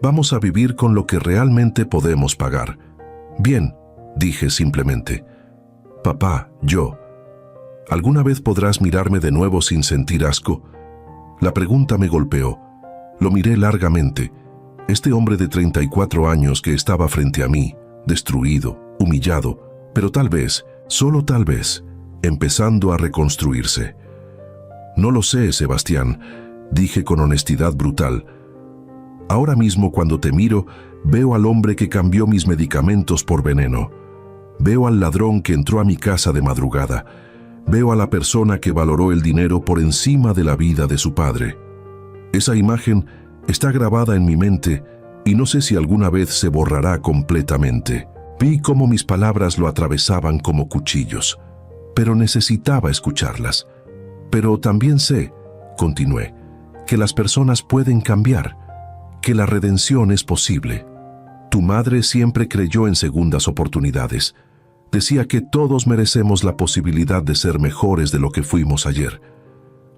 Vamos a vivir con lo que realmente podemos pagar. Bien, dije simplemente. Papá, ¿Alguna vez podrás mirarme de nuevo sin sentir asco? La pregunta me golpeó. Lo miré largamente. Este hombre de 34 años que estaba frente a mí, destruido, humillado, pero tal vez, solo tal vez, empezando a reconstruirse. No lo sé, Sebastián, dije con honestidad brutal. Ahora mismo cuando te miro, veo al hombre que cambió mis medicamentos por veneno. Veo al ladrón que entró a mi casa de madrugada. Veo a la persona que valoró el dinero por encima de la vida de su padre. Esa imagen está grabada en mi mente y no sé si alguna vez se borrará completamente. Vi cómo mis palabras lo atravesaban como cuchillos, pero necesitaba escucharlas. Pero también sé, continué, que las personas pueden cambiar, que la redención es posible. Tu madre siempre creyó en segundas oportunidades. Decía que todos merecemos la posibilidad de ser mejores de lo que fuimos ayer.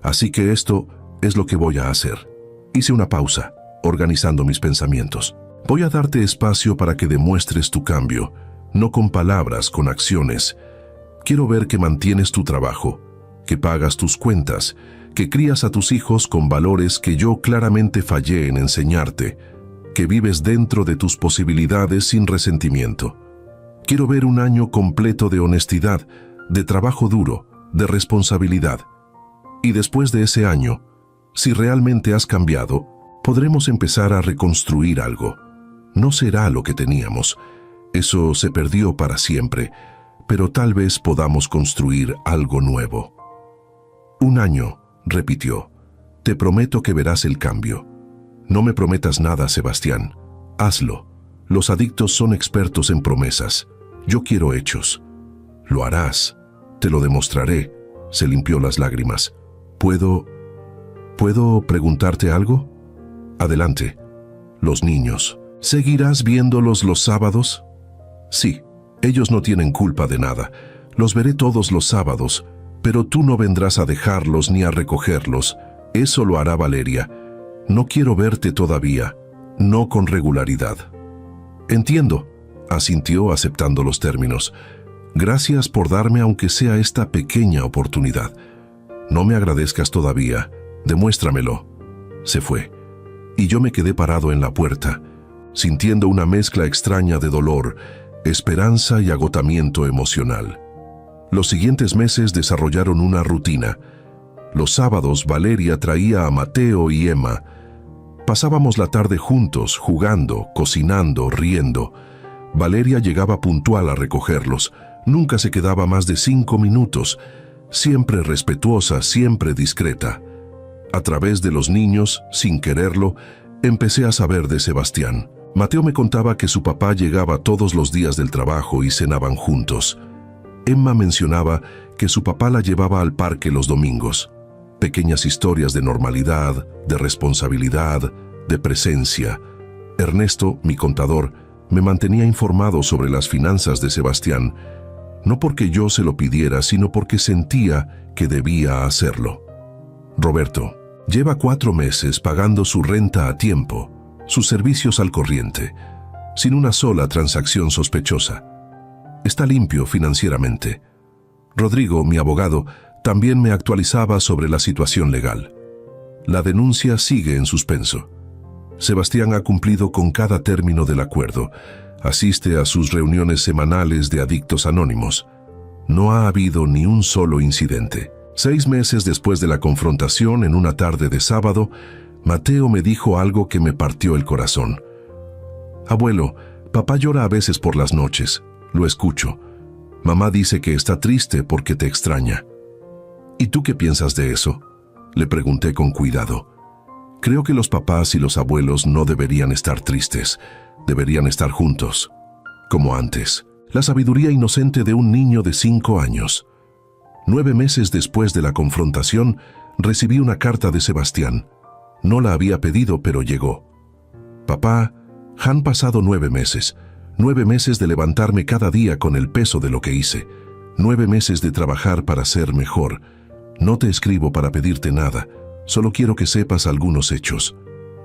Así que esto es lo que voy a hacer. Hice una pausa, organizando mis pensamientos. Voy a darte espacio para que demuestres tu cambio, no con palabras, con acciones. Quiero ver que mantienes tu trabajo, que pagas tus cuentas, que crías a tus hijos con valores que yo claramente fallé en enseñarte, que vives dentro de tus posibilidades sin resentimiento. Quiero ver un año completo de honestidad, de trabajo duro, de responsabilidad. Y después de ese año, si realmente has cambiado, podremos empezar a reconstruir algo. No será lo que teníamos. Eso se perdió para siempre, pero tal vez podamos construir algo nuevo. Un año, repitió. Te prometo que verás el cambio. No me prometas nada, Sebastián. Hazlo. Los adictos son expertos en promesas. Yo quiero hechos. Lo harás. Te lo demostraré. Se limpió las lágrimas. ¿Puedo preguntarte algo? Adelante. Los niños. ¿Seguirás viéndolos los sábados? Sí. Ellos no tienen culpa de nada. Los veré todos los sábados, pero tú no vendrás a dejarlos ni a recogerlos. Eso lo hará Valeria. No quiero verte todavía. No con regularidad. Entiendo, asintió aceptando los términos. Gracias por darme aunque sea esta pequeña oportunidad. No me agradezcas todavía. Demuéstramelo. Se fue. Y yo me quedé parado en la puerta, sintiendo una mezcla extraña de dolor, esperanza y agotamiento emocional. Los siguientes meses desarrollaron una rutina. Los sábados Valeria traía a Mateo y Emma. Pasábamos la tarde juntos, jugando, cocinando, riendo. Valeria llegaba puntual a recogerlos. Nunca se quedaba más de 5 minutos. Siempre respetuosa, siempre discreta. A través de los niños, sin quererlo, empecé a saber de Sebastián. Mateo me contaba que su papá llegaba todos los días del trabajo y cenaban juntos. Emma mencionaba que su papá la llevaba al parque los domingos. Pequeñas historias de normalidad, de responsabilidad, de presencia. Ernesto, mi contador, me mantenía informado sobre las finanzas de Sebastián, no porque yo se lo pidiera, sino porque sentía que debía hacerlo. Roberto, lleva 4 meses pagando su renta a tiempo, sus servicios al corriente, sin una sola transacción sospechosa. Está limpio financieramente. Rodrigo, mi abogado, también me actualizaba sobre la situación legal. La denuncia sigue en suspenso. Sebastián ha cumplido con cada término del acuerdo. Asiste a sus reuniones semanales de adictos anónimos. No ha habido ni un solo incidente. 6 meses después de la confrontación, en una tarde de sábado, Mateo me dijo algo que me partió el corazón. Abuelo, papá llora a veces por las noches. Lo escucho. Mamá dice que está triste porque te extraña. ¿Y tú qué piensas de eso?, le pregunté con cuidado. Creo que los papás y los abuelos no deberían estar tristes, deberían estar juntos, como antes. La sabiduría inocente de un niño de 5 años. 9 meses después de la confrontación, recibí una carta de Sebastián. No la había pedido, pero llegó. Papá, han pasado 9 meses. 9 meses de levantarme cada día con el peso de lo que hice. 9 meses de trabajar para ser mejor. No te escribo para pedirte nada. Solo quiero que sepas algunos hechos.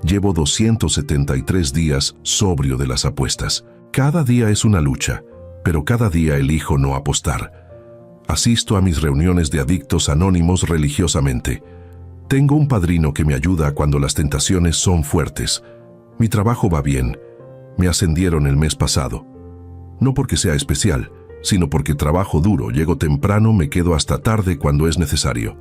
Llevo 273 días sobrio de las apuestas. Cada día es una lucha, pero cada día elijo no apostar. Asisto a mis reuniones de adictos anónimos religiosamente. Tengo un padrino que me ayuda cuando las tentaciones son fuertes. Mi trabajo va bien. Me ascendieron el mes pasado. No porque sea especial, sino porque trabajo duro, llego temprano, me quedo hasta tarde cuando es necesario.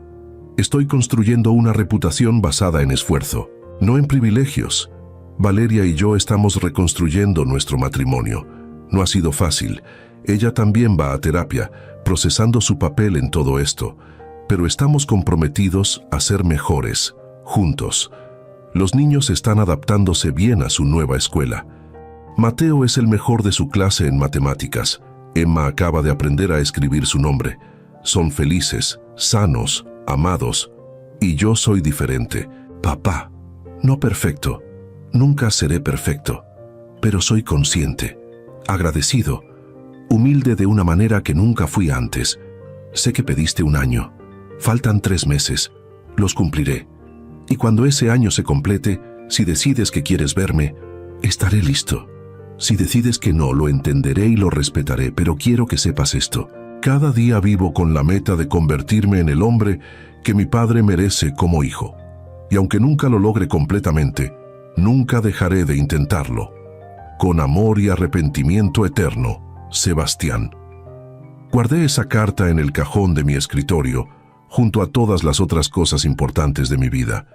Estoy construyendo una reputación basada en esfuerzo, no en privilegios. Valeria y yo estamos reconstruyendo nuestro matrimonio. No ha sido fácil. Ella también va a terapia, procesando su papel en todo esto, pero estamos comprometidos a ser mejores, juntos. Los niños están adaptándose bien a su nueva escuela. Mateo es el mejor de su clase en matemáticas. Emma acaba de aprender a escribir su nombre. Son felices, sanos, amados. Y yo soy diferente. Papá, no perfecto. Nunca seré perfecto. Pero soy consciente, agradecido, humilde de una manera que nunca fui antes. Sé que pediste 1 año. Faltan 3 meses. Los cumpliré. Y cuando ese año se complete, si decides que quieres verme, estaré listo. Si decides que no, lo entenderé y lo respetaré, pero quiero que sepas esto. Cada día vivo con la meta de convertirme en el hombre que mi padre merece como hijo. Y aunque nunca lo logre completamente, nunca dejaré de intentarlo. Con amor y arrepentimiento eterno, Sebastián. Guardé esa carta en el cajón de mi escritorio, junto a todas las otras cosas importantes de mi vida.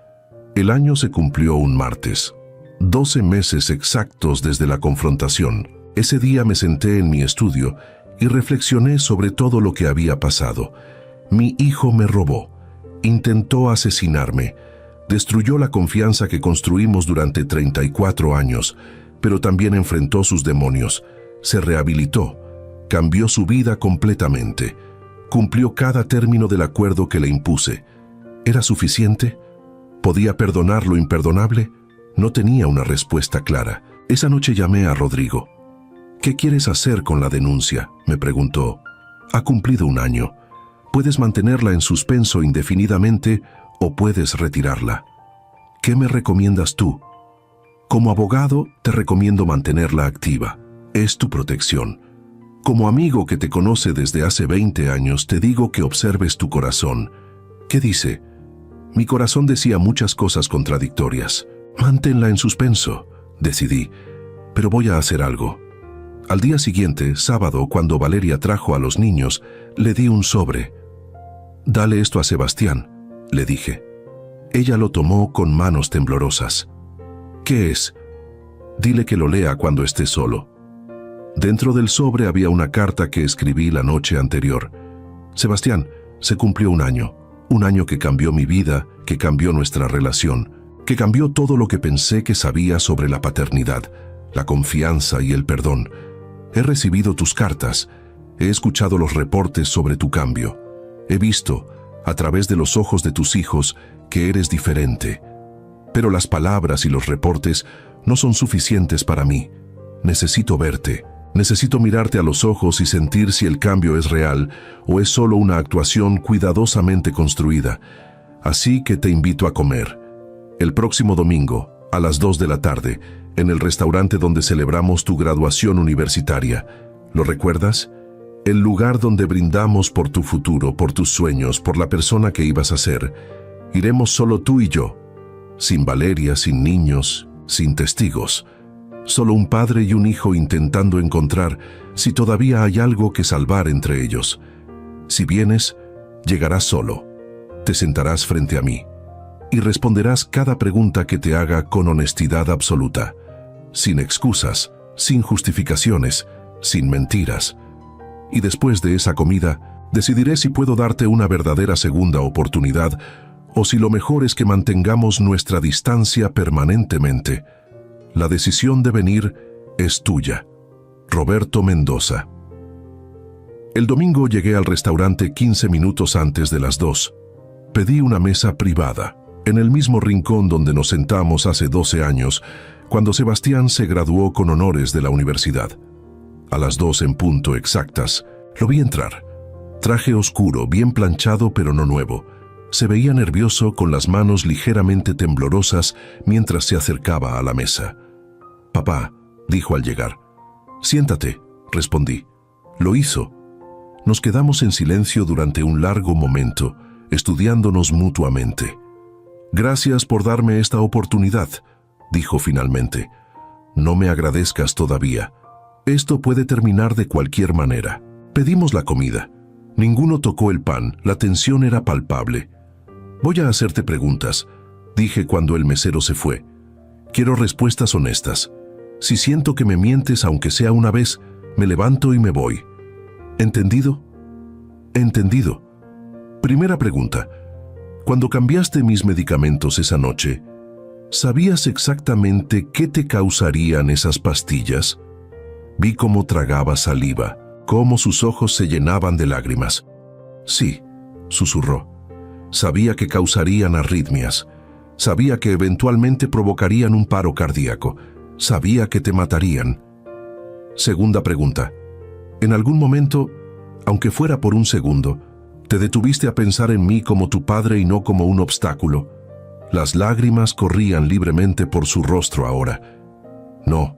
El año se cumplió un martes. 12 meses exactos desde la confrontación. Ese día me senté en mi estudio y reflexioné sobre todo lo que había pasado. Mi hijo me robó, intentó asesinarme, destruyó la confianza que construimos durante 34 años, pero también enfrentó sus demonios, se rehabilitó, cambió su vida completamente, cumplió cada término del acuerdo que le impuse. ¿Era suficiente? ¿Podía perdonar lo imperdonable? No tenía una respuesta clara. Esa noche llamé a Rodrigo. ¿Qué quieres hacer con la denuncia?, me preguntó. Ha cumplido 1 año. Puedes mantenerla en suspenso indefinidamente o puedes retirarla. ¿Qué me recomiendas tú? Como abogado, te recomiendo mantenerla activa. Es tu protección. Como amigo que te conoce desde hace 20 años, te digo que observes tu corazón. ¿Qué dice? Mi corazón decía muchas cosas contradictorias. Manténla en suspenso, decidí, pero voy a hacer algo. Al día siguiente, sábado, cuando Valeria trajo a los niños, le di un sobre. Dale esto a Sebastián, le dije. Ella lo tomó con manos temblorosas. ¿Qué es? Dile que lo lea cuando esté solo. Dentro del sobre había una carta que escribí la noche anterior. Sebastián, se cumplió 1 año. 1 año que cambió mi vida, que cambió nuestra relación, que cambió todo lo que pensé que sabía sobre la paternidad, la confianza y el perdón. He recibido tus cartas, he escuchado los reportes sobre tu cambio. He visto, a través de los ojos de tus hijos, que eres diferente. Pero las palabras y los reportes no son suficientes para mí. Necesito verte, necesito mirarte a los ojos y sentir si el cambio es real o es solo una actuación cuidadosamente construida. Así que te invito a comer. El próximo domingo, a las 2 de la tarde, en el restaurante donde celebramos tu graduación universitaria. ¿Lo recuerdas? El lugar donde brindamos por tu futuro, por tus sueños, por la persona que ibas a ser. Iremos solo tú y yo. Sin Valeria, sin niños, sin testigos. Solo un padre y un hijo intentando encontrar si todavía hay algo que salvar entre ellos. Si vienes, llegarás solo. Te sentarás frente a mí y responderás cada pregunta que te haga con honestidad absoluta, sin excusas, sin justificaciones, sin mentiras. Y después de esa comida, decidiré si puedo darte una verdadera segunda oportunidad o si lo mejor es que mantengamos nuestra distancia permanentemente. La decisión de venir es tuya. Roberto Mendoza. El domingo llegué al restaurante 15 minutos antes de las 2. Pedí una mesa privada, en el mismo rincón donde nos sentamos hace 12 años, cuando Sebastián se graduó con honores de la universidad. A las 2 en punto exactas, lo vi entrar. Traje oscuro, bien planchado pero no nuevo. Se veía nervioso con las manos ligeramente temblorosas mientras se acercaba a la mesa. «Papá», dijo al llegar. «Siéntate», respondí. Lo hizo. Nos quedamos en silencio durante un largo momento, estudiándonos mutuamente. «Gracias por darme esta oportunidad», dijo finalmente. «No me agradezcas todavía. Esto puede terminar de cualquier manera». Pedimos la comida. Ninguno tocó el pan, la tensión era palpable. «Voy a hacerte preguntas», dije cuando el mesero se fue. «Quiero respuestas honestas. Si siento que me mientes aunque sea una vez, me levanto y me voy. ¿Entendido?» «Entendido». Primera pregunta. Cuando cambiaste mis medicamentos esa noche, ¿sabías exactamente qué te causarían esas pastillas? Vi cómo tragaba saliva, cómo sus ojos se llenaban de lágrimas. «Sí», susurró. «Sabía que causarían arritmias. Sabía que eventualmente provocarían un paro cardíaco. Sabía que te matarían». Segunda pregunta. ¿En algún momento, aunque fuera por un segundo, te detuviste a pensar en mí como tu padre y no como un obstáculo? Las lágrimas corrían libremente por su rostro ahora. «No»,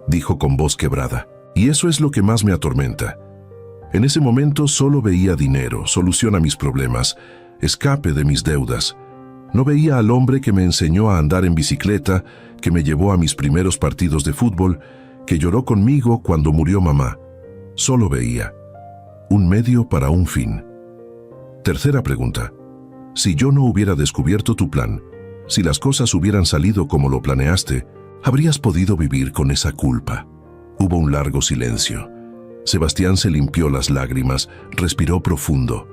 dijo con voz quebrada, «y eso es lo que más me atormenta. En ese momento solo veía dinero, solución a mis problemas, escape de mis deudas. No veía al hombre que me enseñó a andar en bicicleta, que me llevó a mis primeros partidos de fútbol, que lloró conmigo cuando murió mamá. Solo veía un medio para un fin». Tercera pregunta. Si yo no hubiera descubierto tu plan, si las cosas hubieran salido como lo planeaste, ¿habrías podido vivir con esa culpa? Hubo un largo silencio. Sebastián se limpió las lágrimas, respiró profundo.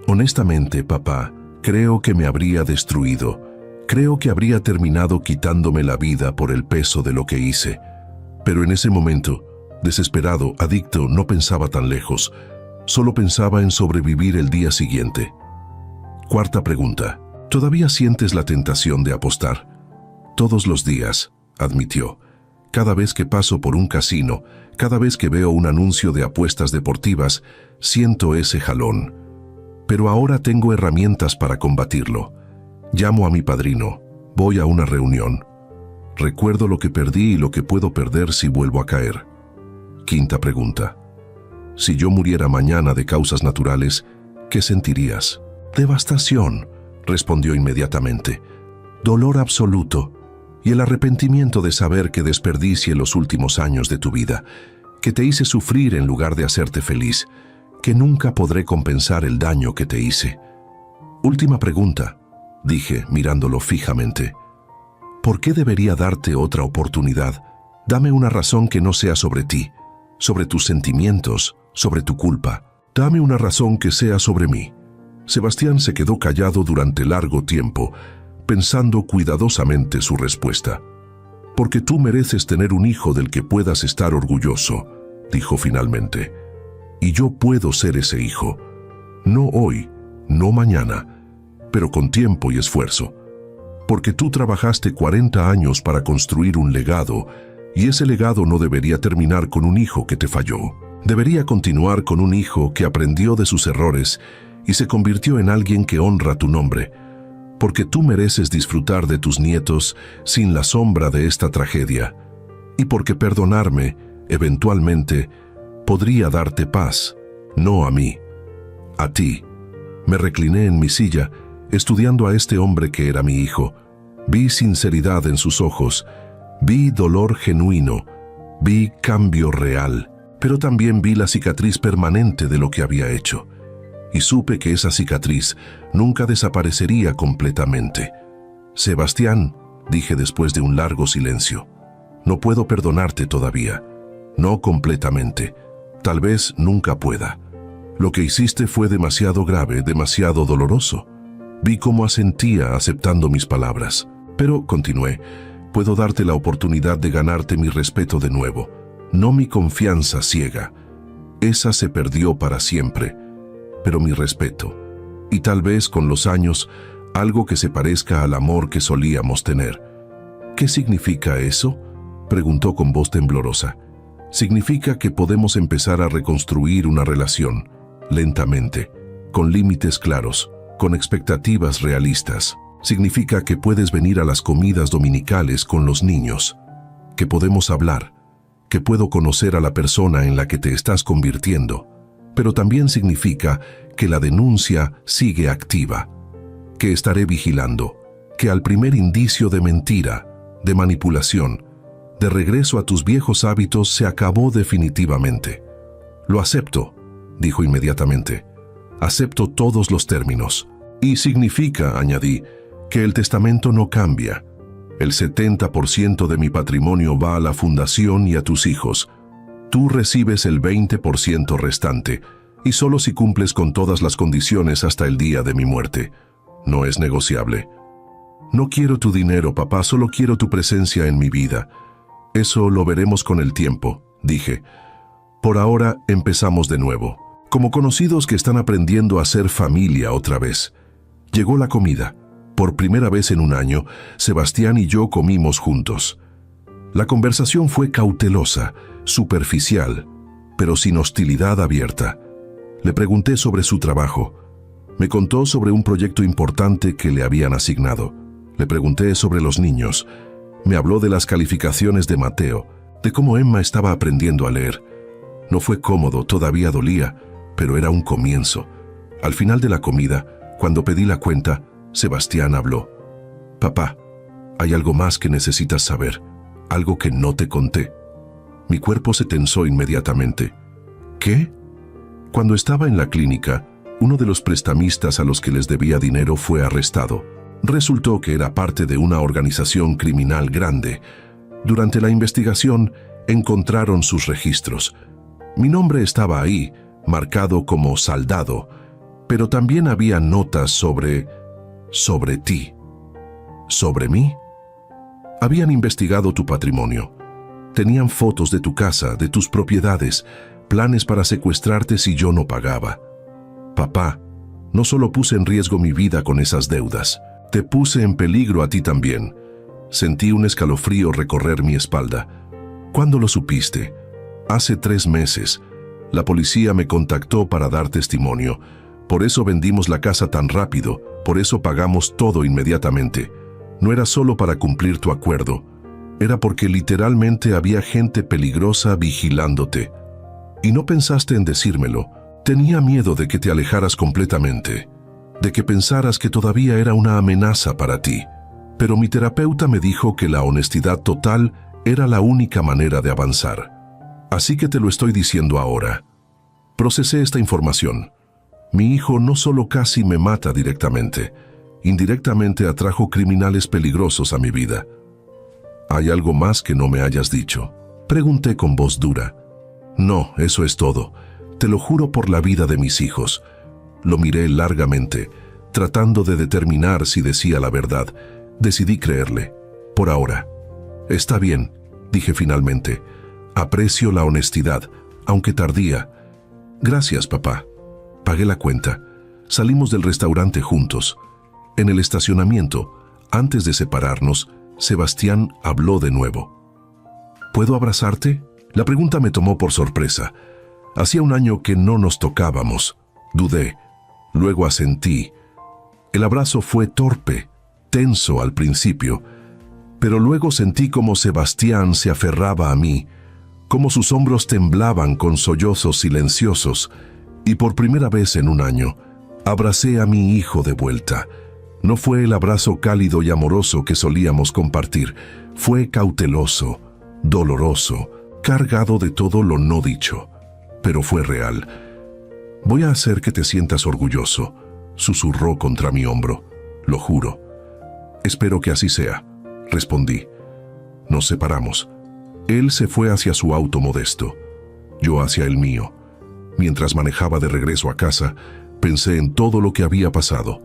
«Honestamente, papá, creo que me habría destruido. Creo que habría terminado quitándome la vida por el peso de lo que hice. Pero en ese momento, desesperado, adicto, no pensaba tan lejos. Solo pensaba en sobrevivir el día siguiente». Cuarta pregunta. ¿Todavía sientes la tentación de apostar? «Todos los días», admitió. «Cada vez que paso por un casino, cada vez que veo un anuncio de apuestas deportivas, siento ese jalón. Pero ahora tengo herramientas para combatirlo. Llamo a mi padrino, voy a una reunión. Recuerdo lo que perdí y lo que puedo perder si vuelvo a caer». Quinta pregunta. Si yo muriera mañana de causas naturales, ¿qué sentirías? «Devastación», respondió inmediatamente. «Dolor absoluto y el arrepentimiento de saber que desperdicié los últimos años de tu vida, que te hice sufrir en lugar de hacerte feliz, que nunca podré compensar el daño que te hice». Última pregunta, dije mirándolo fijamente. «¿Por qué debería darte otra oportunidad? Dame una razón que no sea sobre ti, sobre tus sentimientos, sobre tu culpa. Dame una razón que sea sobre mí». Sebastián se quedó callado durante largo tiempo, pensando cuidadosamente su respuesta. «Porque tú mereces tener un hijo del que puedas estar orgulloso», dijo finalmente. «Y yo puedo ser ese hijo. No hoy, no mañana, pero con tiempo y esfuerzo. Porque tú trabajaste 40 años para construir un legado, y ese legado no debería terminar con un hijo que te falló. Debería continuar con un hijo que aprendió de sus errores y se convirtió en alguien que honra tu nombre. Porque tú mereces disfrutar de tus nietos sin la sombra de esta tragedia. Y porque perdonarme, eventualmente, podría darte paz, no a mí, a ti». Me recliné en mi silla, estudiando a este hombre que era mi hijo. Vi sinceridad en sus ojos, vi dolor genuino, vi cambio real, pero también vi la cicatriz permanente de lo que había hecho. Y supe que esa cicatriz nunca desaparecería completamente. «Sebastián», dije después de un largo silencio, «no puedo perdonarte todavía. No completamente. Tal vez nunca pueda. Lo que hiciste fue demasiado grave, demasiado doloroso». Vi cómo asentía aceptando mis palabras. «Pero», continué, «puedo darte la oportunidad de ganarte mi respeto de nuevo, no mi confianza ciega. Esa se perdió para siempre. Pero mi respeto, y tal vez con los años, algo que se parezca al amor que solíamos tener». «¿Qué significa eso?», preguntó con voz temblorosa. «Significa que podemos empezar a reconstruir una relación, lentamente, con límites claros, con expectativas realistas. Significa que puedes venir a las comidas dominicales con los niños, que podemos hablar, que puedo conocer a la persona en la que te estás convirtiendo, pero también significa que la denuncia sigue activa, que estaré vigilando, que al primer indicio de mentira, de manipulación, de regreso a tus viejos hábitos se acabó definitivamente. Lo acepto, dijo inmediatamente. Acepto todos los términos. Y significa, añadí, que el testamento no cambia. El 70% de mi patrimonio va a la fundación y a tus hijos. Tú recibes el 20% restante, y solo si cumples con todas las condiciones hasta el día de mi muerte. No es negociable. No quiero tu dinero, papá, solo quiero tu presencia en mi vida. Eso lo veremos con el tiempo, dije. Por ahora empezamos de nuevo, como conocidos que están aprendiendo a ser familia otra vez. Llegó la comida. Por primera vez en un año, Sebastián y yo comimos juntos. La conversación fue cautelosa, superficial, pero sin hostilidad abierta. Le pregunté sobre su trabajo. Me contó sobre un proyecto importante que le habían asignado. Le pregunté sobre los niños. Me habló de las calificaciones de Mateo, de cómo Emma estaba aprendiendo a leer. No fue cómodo, todavía dolía, pero era un comienzo. Al final de la comida, cuando pedí la cuenta, Sebastián habló. Papá, hay algo más que necesitas saber, algo que no te conté. Mi cuerpo se tensó inmediatamente. ¿Qué? Cuando estaba en la clínica, uno de los prestamistas a los que les debía dinero fue arrestado. Resultó que era parte de una organización criminal grande. Durante la investigación, encontraron sus registros. Mi nombre estaba ahí, marcado como saldado, pero también había notas sobre ti. ¿Sobre mí? Habían investigado tu patrimonio. Tenían fotos de tu casa, de tus propiedades, planes para secuestrarte si yo no pagaba. Papá, no solo puse en riesgo mi vida con esas deudas, te puse en peligro a ti también. Sentí un escalofrío recorrer mi espalda. ¿Cuándo lo supiste? Hace 3 meses. La policía me contactó para dar testimonio. Por eso vendimos la casa tan rápido, por eso pagamos todo inmediatamente. No era solo para cumplir tu acuerdo, era porque literalmente había gente peligrosa vigilándote. Y no pensaste en decírmelo. Tenía miedo de que te alejaras completamente, de que pensaras que todavía era una amenaza para ti. Pero mi terapeuta me dijo que la honestidad total era la única manera de avanzar. Así que te lo estoy diciendo ahora. Procesé esta información. Mi hijo no solo casi me mata directamente, indirectamente atrajo criminales peligrosos a mi vida. ¿Hay algo más que no me hayas dicho? Pregunté con voz dura. No, eso es todo. Te lo juro por la vida de mis hijos. Lo miré largamente, tratando de determinar si decía la verdad. Decidí creerle. Por ahora. Está bien, dije finalmente. Aprecio la honestidad, aunque tardía. Gracias, papá. Pagué la cuenta. Salimos del restaurante juntos. En el estacionamiento, antes de separarnos, Sebastián habló de nuevo. ¿Puedo abrazarte? La pregunta me tomó por sorpresa. Hacía un año que no nos tocábamos. Dudé. Luego asentí. El abrazo fue torpe, tenso al principio, pero luego sentí como Sebastián se aferraba a mí, como sus hombros temblaban con sollozos silenciosos, y por primera vez en un año, abracé a mi hijo de vuelta. No fue el abrazo cálido y amoroso que solíamos compartir, fue cauteloso, doloroso, cargado de todo lo no dicho, pero fue real. Voy a hacer que te sientas orgulloso, susurró contra mi hombro, lo juro. Espero que así sea, respondí. Nos separamos. Él se fue hacia su auto modesto, yo hacia el mío. Mientras manejaba de regreso a casa, pensé en todo lo que había pasado,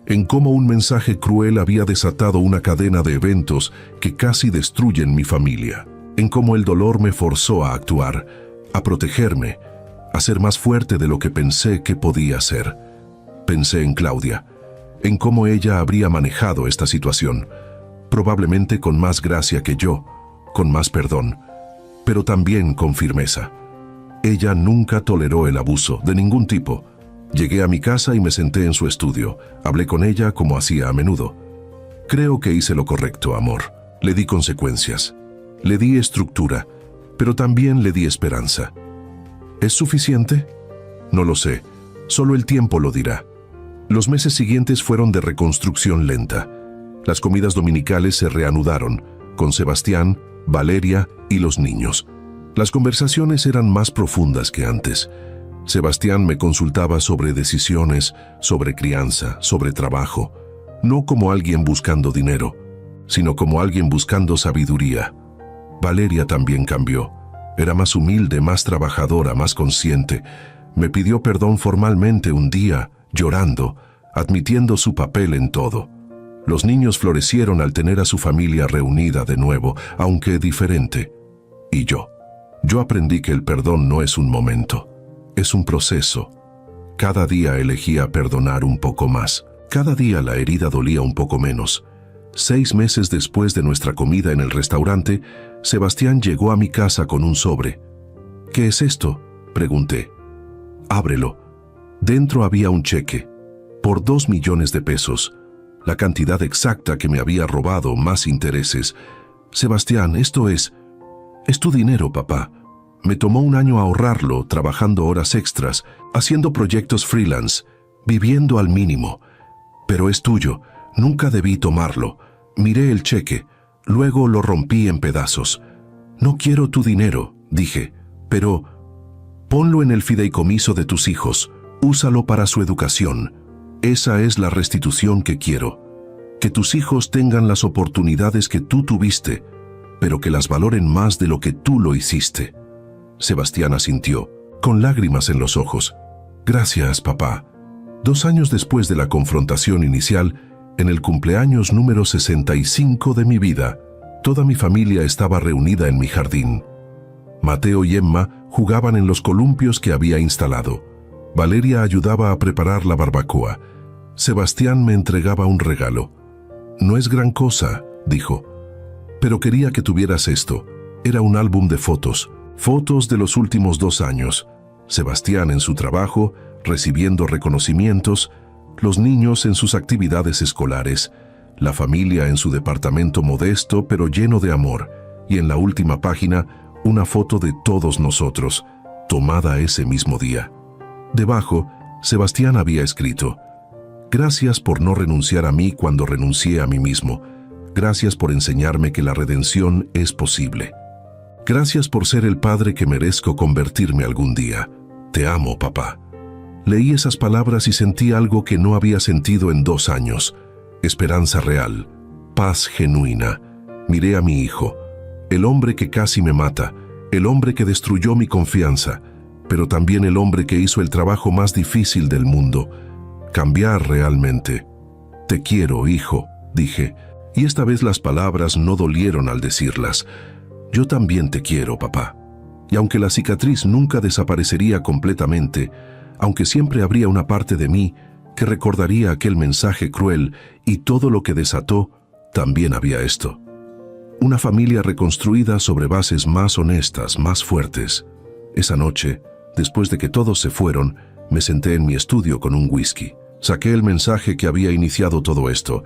en cómo un mensaje cruel había desatado una cadena de eventos que casi destruyen mi familia, en cómo el dolor me forzó a actuar, a protegerme, a ser más fuerte de lo que pensé que podía ser. Pensé en Claudia, en cómo ella habría manejado esta situación, probablemente con más gracia que yo, con más perdón, pero también con firmeza. Ella nunca toleró el abuso de ningún tipo. Llegué a mi casa y me senté en su estudio. Hablé con ella como hacía a menudo. Creo que hice lo correcto, amor. Le di consecuencias. Le di estructura, pero también le di esperanza. ¿Es suficiente? No lo sé, solo el tiempo lo dirá. Los meses siguientes fueron de reconstrucción lenta. Las comidas dominicales se reanudaron, con Sebastián, Valeria y los niños. Las conversaciones eran más profundas que antes. Sebastián me consultaba sobre decisiones, sobre crianza, sobre trabajo, no como alguien buscando dinero, sino como alguien buscando sabiduría. Valeria también cambió. Era más humilde, más trabajadora, más consciente. Me pidió perdón formalmente un día, llorando, admitiendo su papel en todo. Los niños florecieron al tener a su familia reunida de nuevo, aunque diferente. Y yo aprendí que el perdón no es un momento, es un proceso. Cada día elegía perdonar un poco más. Cada día la herida dolía un poco menos. 6 meses después de nuestra comida en el restaurante, Sebastián llegó a mi casa con un sobre. «¿Qué es esto?», pregunté. «Ábrelo». Dentro había un cheque, por 2 millones de pesos, la cantidad exacta que me había robado más intereses. «Sebastián, esto es tu dinero, papá. Me tomó un año ahorrarlo, trabajando horas extras, haciendo proyectos freelance, viviendo al mínimo. Pero es tuyo, nunca debí tomarlo. Miré el cheque, luego lo rompí en pedazos. No quiero tu dinero», dije, «pero ponlo en el fideicomiso de tus hijos, úsalo para su educación. Esa es la restitución que quiero. Que tus hijos tengan las oportunidades que tú tuviste, pero que las valoren más de lo que tú lo hiciste». Sebastián asintió, con lágrimas en los ojos. «Gracias, papá». 2 años después de la confrontación inicial, en el cumpleaños número 65 de mi vida, toda mi familia estaba reunida en mi jardín. Mateo y Emma jugaban en los columpios que había instalado. Valeria ayudaba a preparar la barbacoa. Sebastián me entregaba un regalo. «No es gran cosa», dijo, «pero quería que tuvieras esto». Era un álbum de fotos de los últimos 2 años. Sebastián en su trabajo, recibiendo reconocimientos, los niños en sus actividades escolares, la familia en su departamento modesto pero lleno de amor, y en la última página, una foto de todos nosotros, tomada ese mismo día. Debajo, Sebastián había escrito: «Gracias por no renunciar a mí cuando renuncié a mí mismo. Gracias por enseñarme que la redención es posible. Gracias por ser el padre que merezco convertirme algún día. Te amo, papá». Leí esas palabras y sentí algo que no había sentido en 2 años. Esperanza real, paz genuina. Miré a mi hijo, el hombre que casi me mata, el hombre que destruyó mi confianza, pero también el hombre que hizo el trabajo más difícil del mundo: cambiar realmente. «Te quiero, hijo», dije, y esta vez las palabras no dolieron al decirlas. «Yo también te quiero, papá». Y aunque la cicatriz nunca desaparecería completamente, aunque siempre habría una parte de mí que recordaría aquel mensaje cruel y todo lo que desató, también había esto: una familia reconstruida sobre bases más honestas, más fuertes. Esa noche, después de que todos se fueron, me senté en mi estudio con un whisky. Saqué el mensaje que había iniciado todo esto,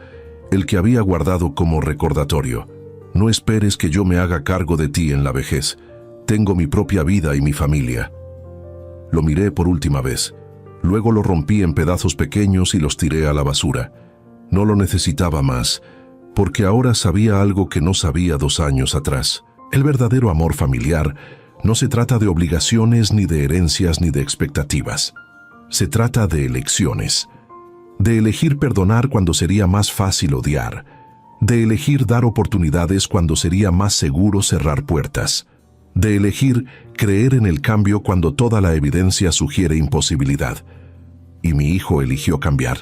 el que había guardado como recordatorio. «No esperes que yo me haga cargo de ti en la vejez. Tengo mi propia vida y mi familia». Lo miré por última vez. Luego lo rompí en pedazos pequeños y los tiré a la basura. No lo necesitaba más, porque ahora sabía algo que no sabía 2 años atrás. El verdadero amor familiar no se trata de obligaciones, ni de herencias, ni de expectativas. Se trata de elecciones. De elegir perdonar cuando sería más fácil odiar. De elegir dar oportunidades cuando sería más seguro cerrar puertas. De elegir creer en el cambio cuando toda la evidencia sugiere imposibilidad. Y mi hijo eligió cambiar.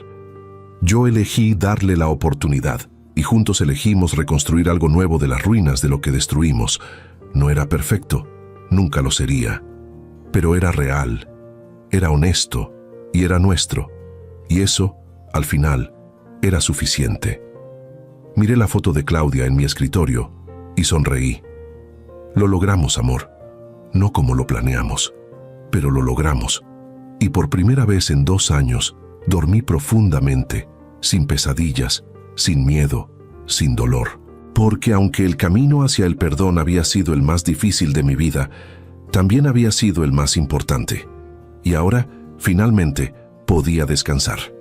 Yo elegí darle la oportunidad, y juntos elegimos reconstruir algo nuevo de las ruinas de lo que destruimos. No era perfecto, nunca lo sería, pero era real, era honesto y era nuestro. Y eso, al final, era suficiente. Miré la foto de Claudia en mi escritorio y sonreí. Lo logramos, amor. No como lo planeamos, pero lo logramos. Y por primera vez en 2 años, dormí profundamente, sin pesadillas, sin miedo, sin dolor. Porque aunque el camino hacia el perdón había sido el más difícil de mi vida, también había sido el más importante. Y ahora Finalmente, podía descansar.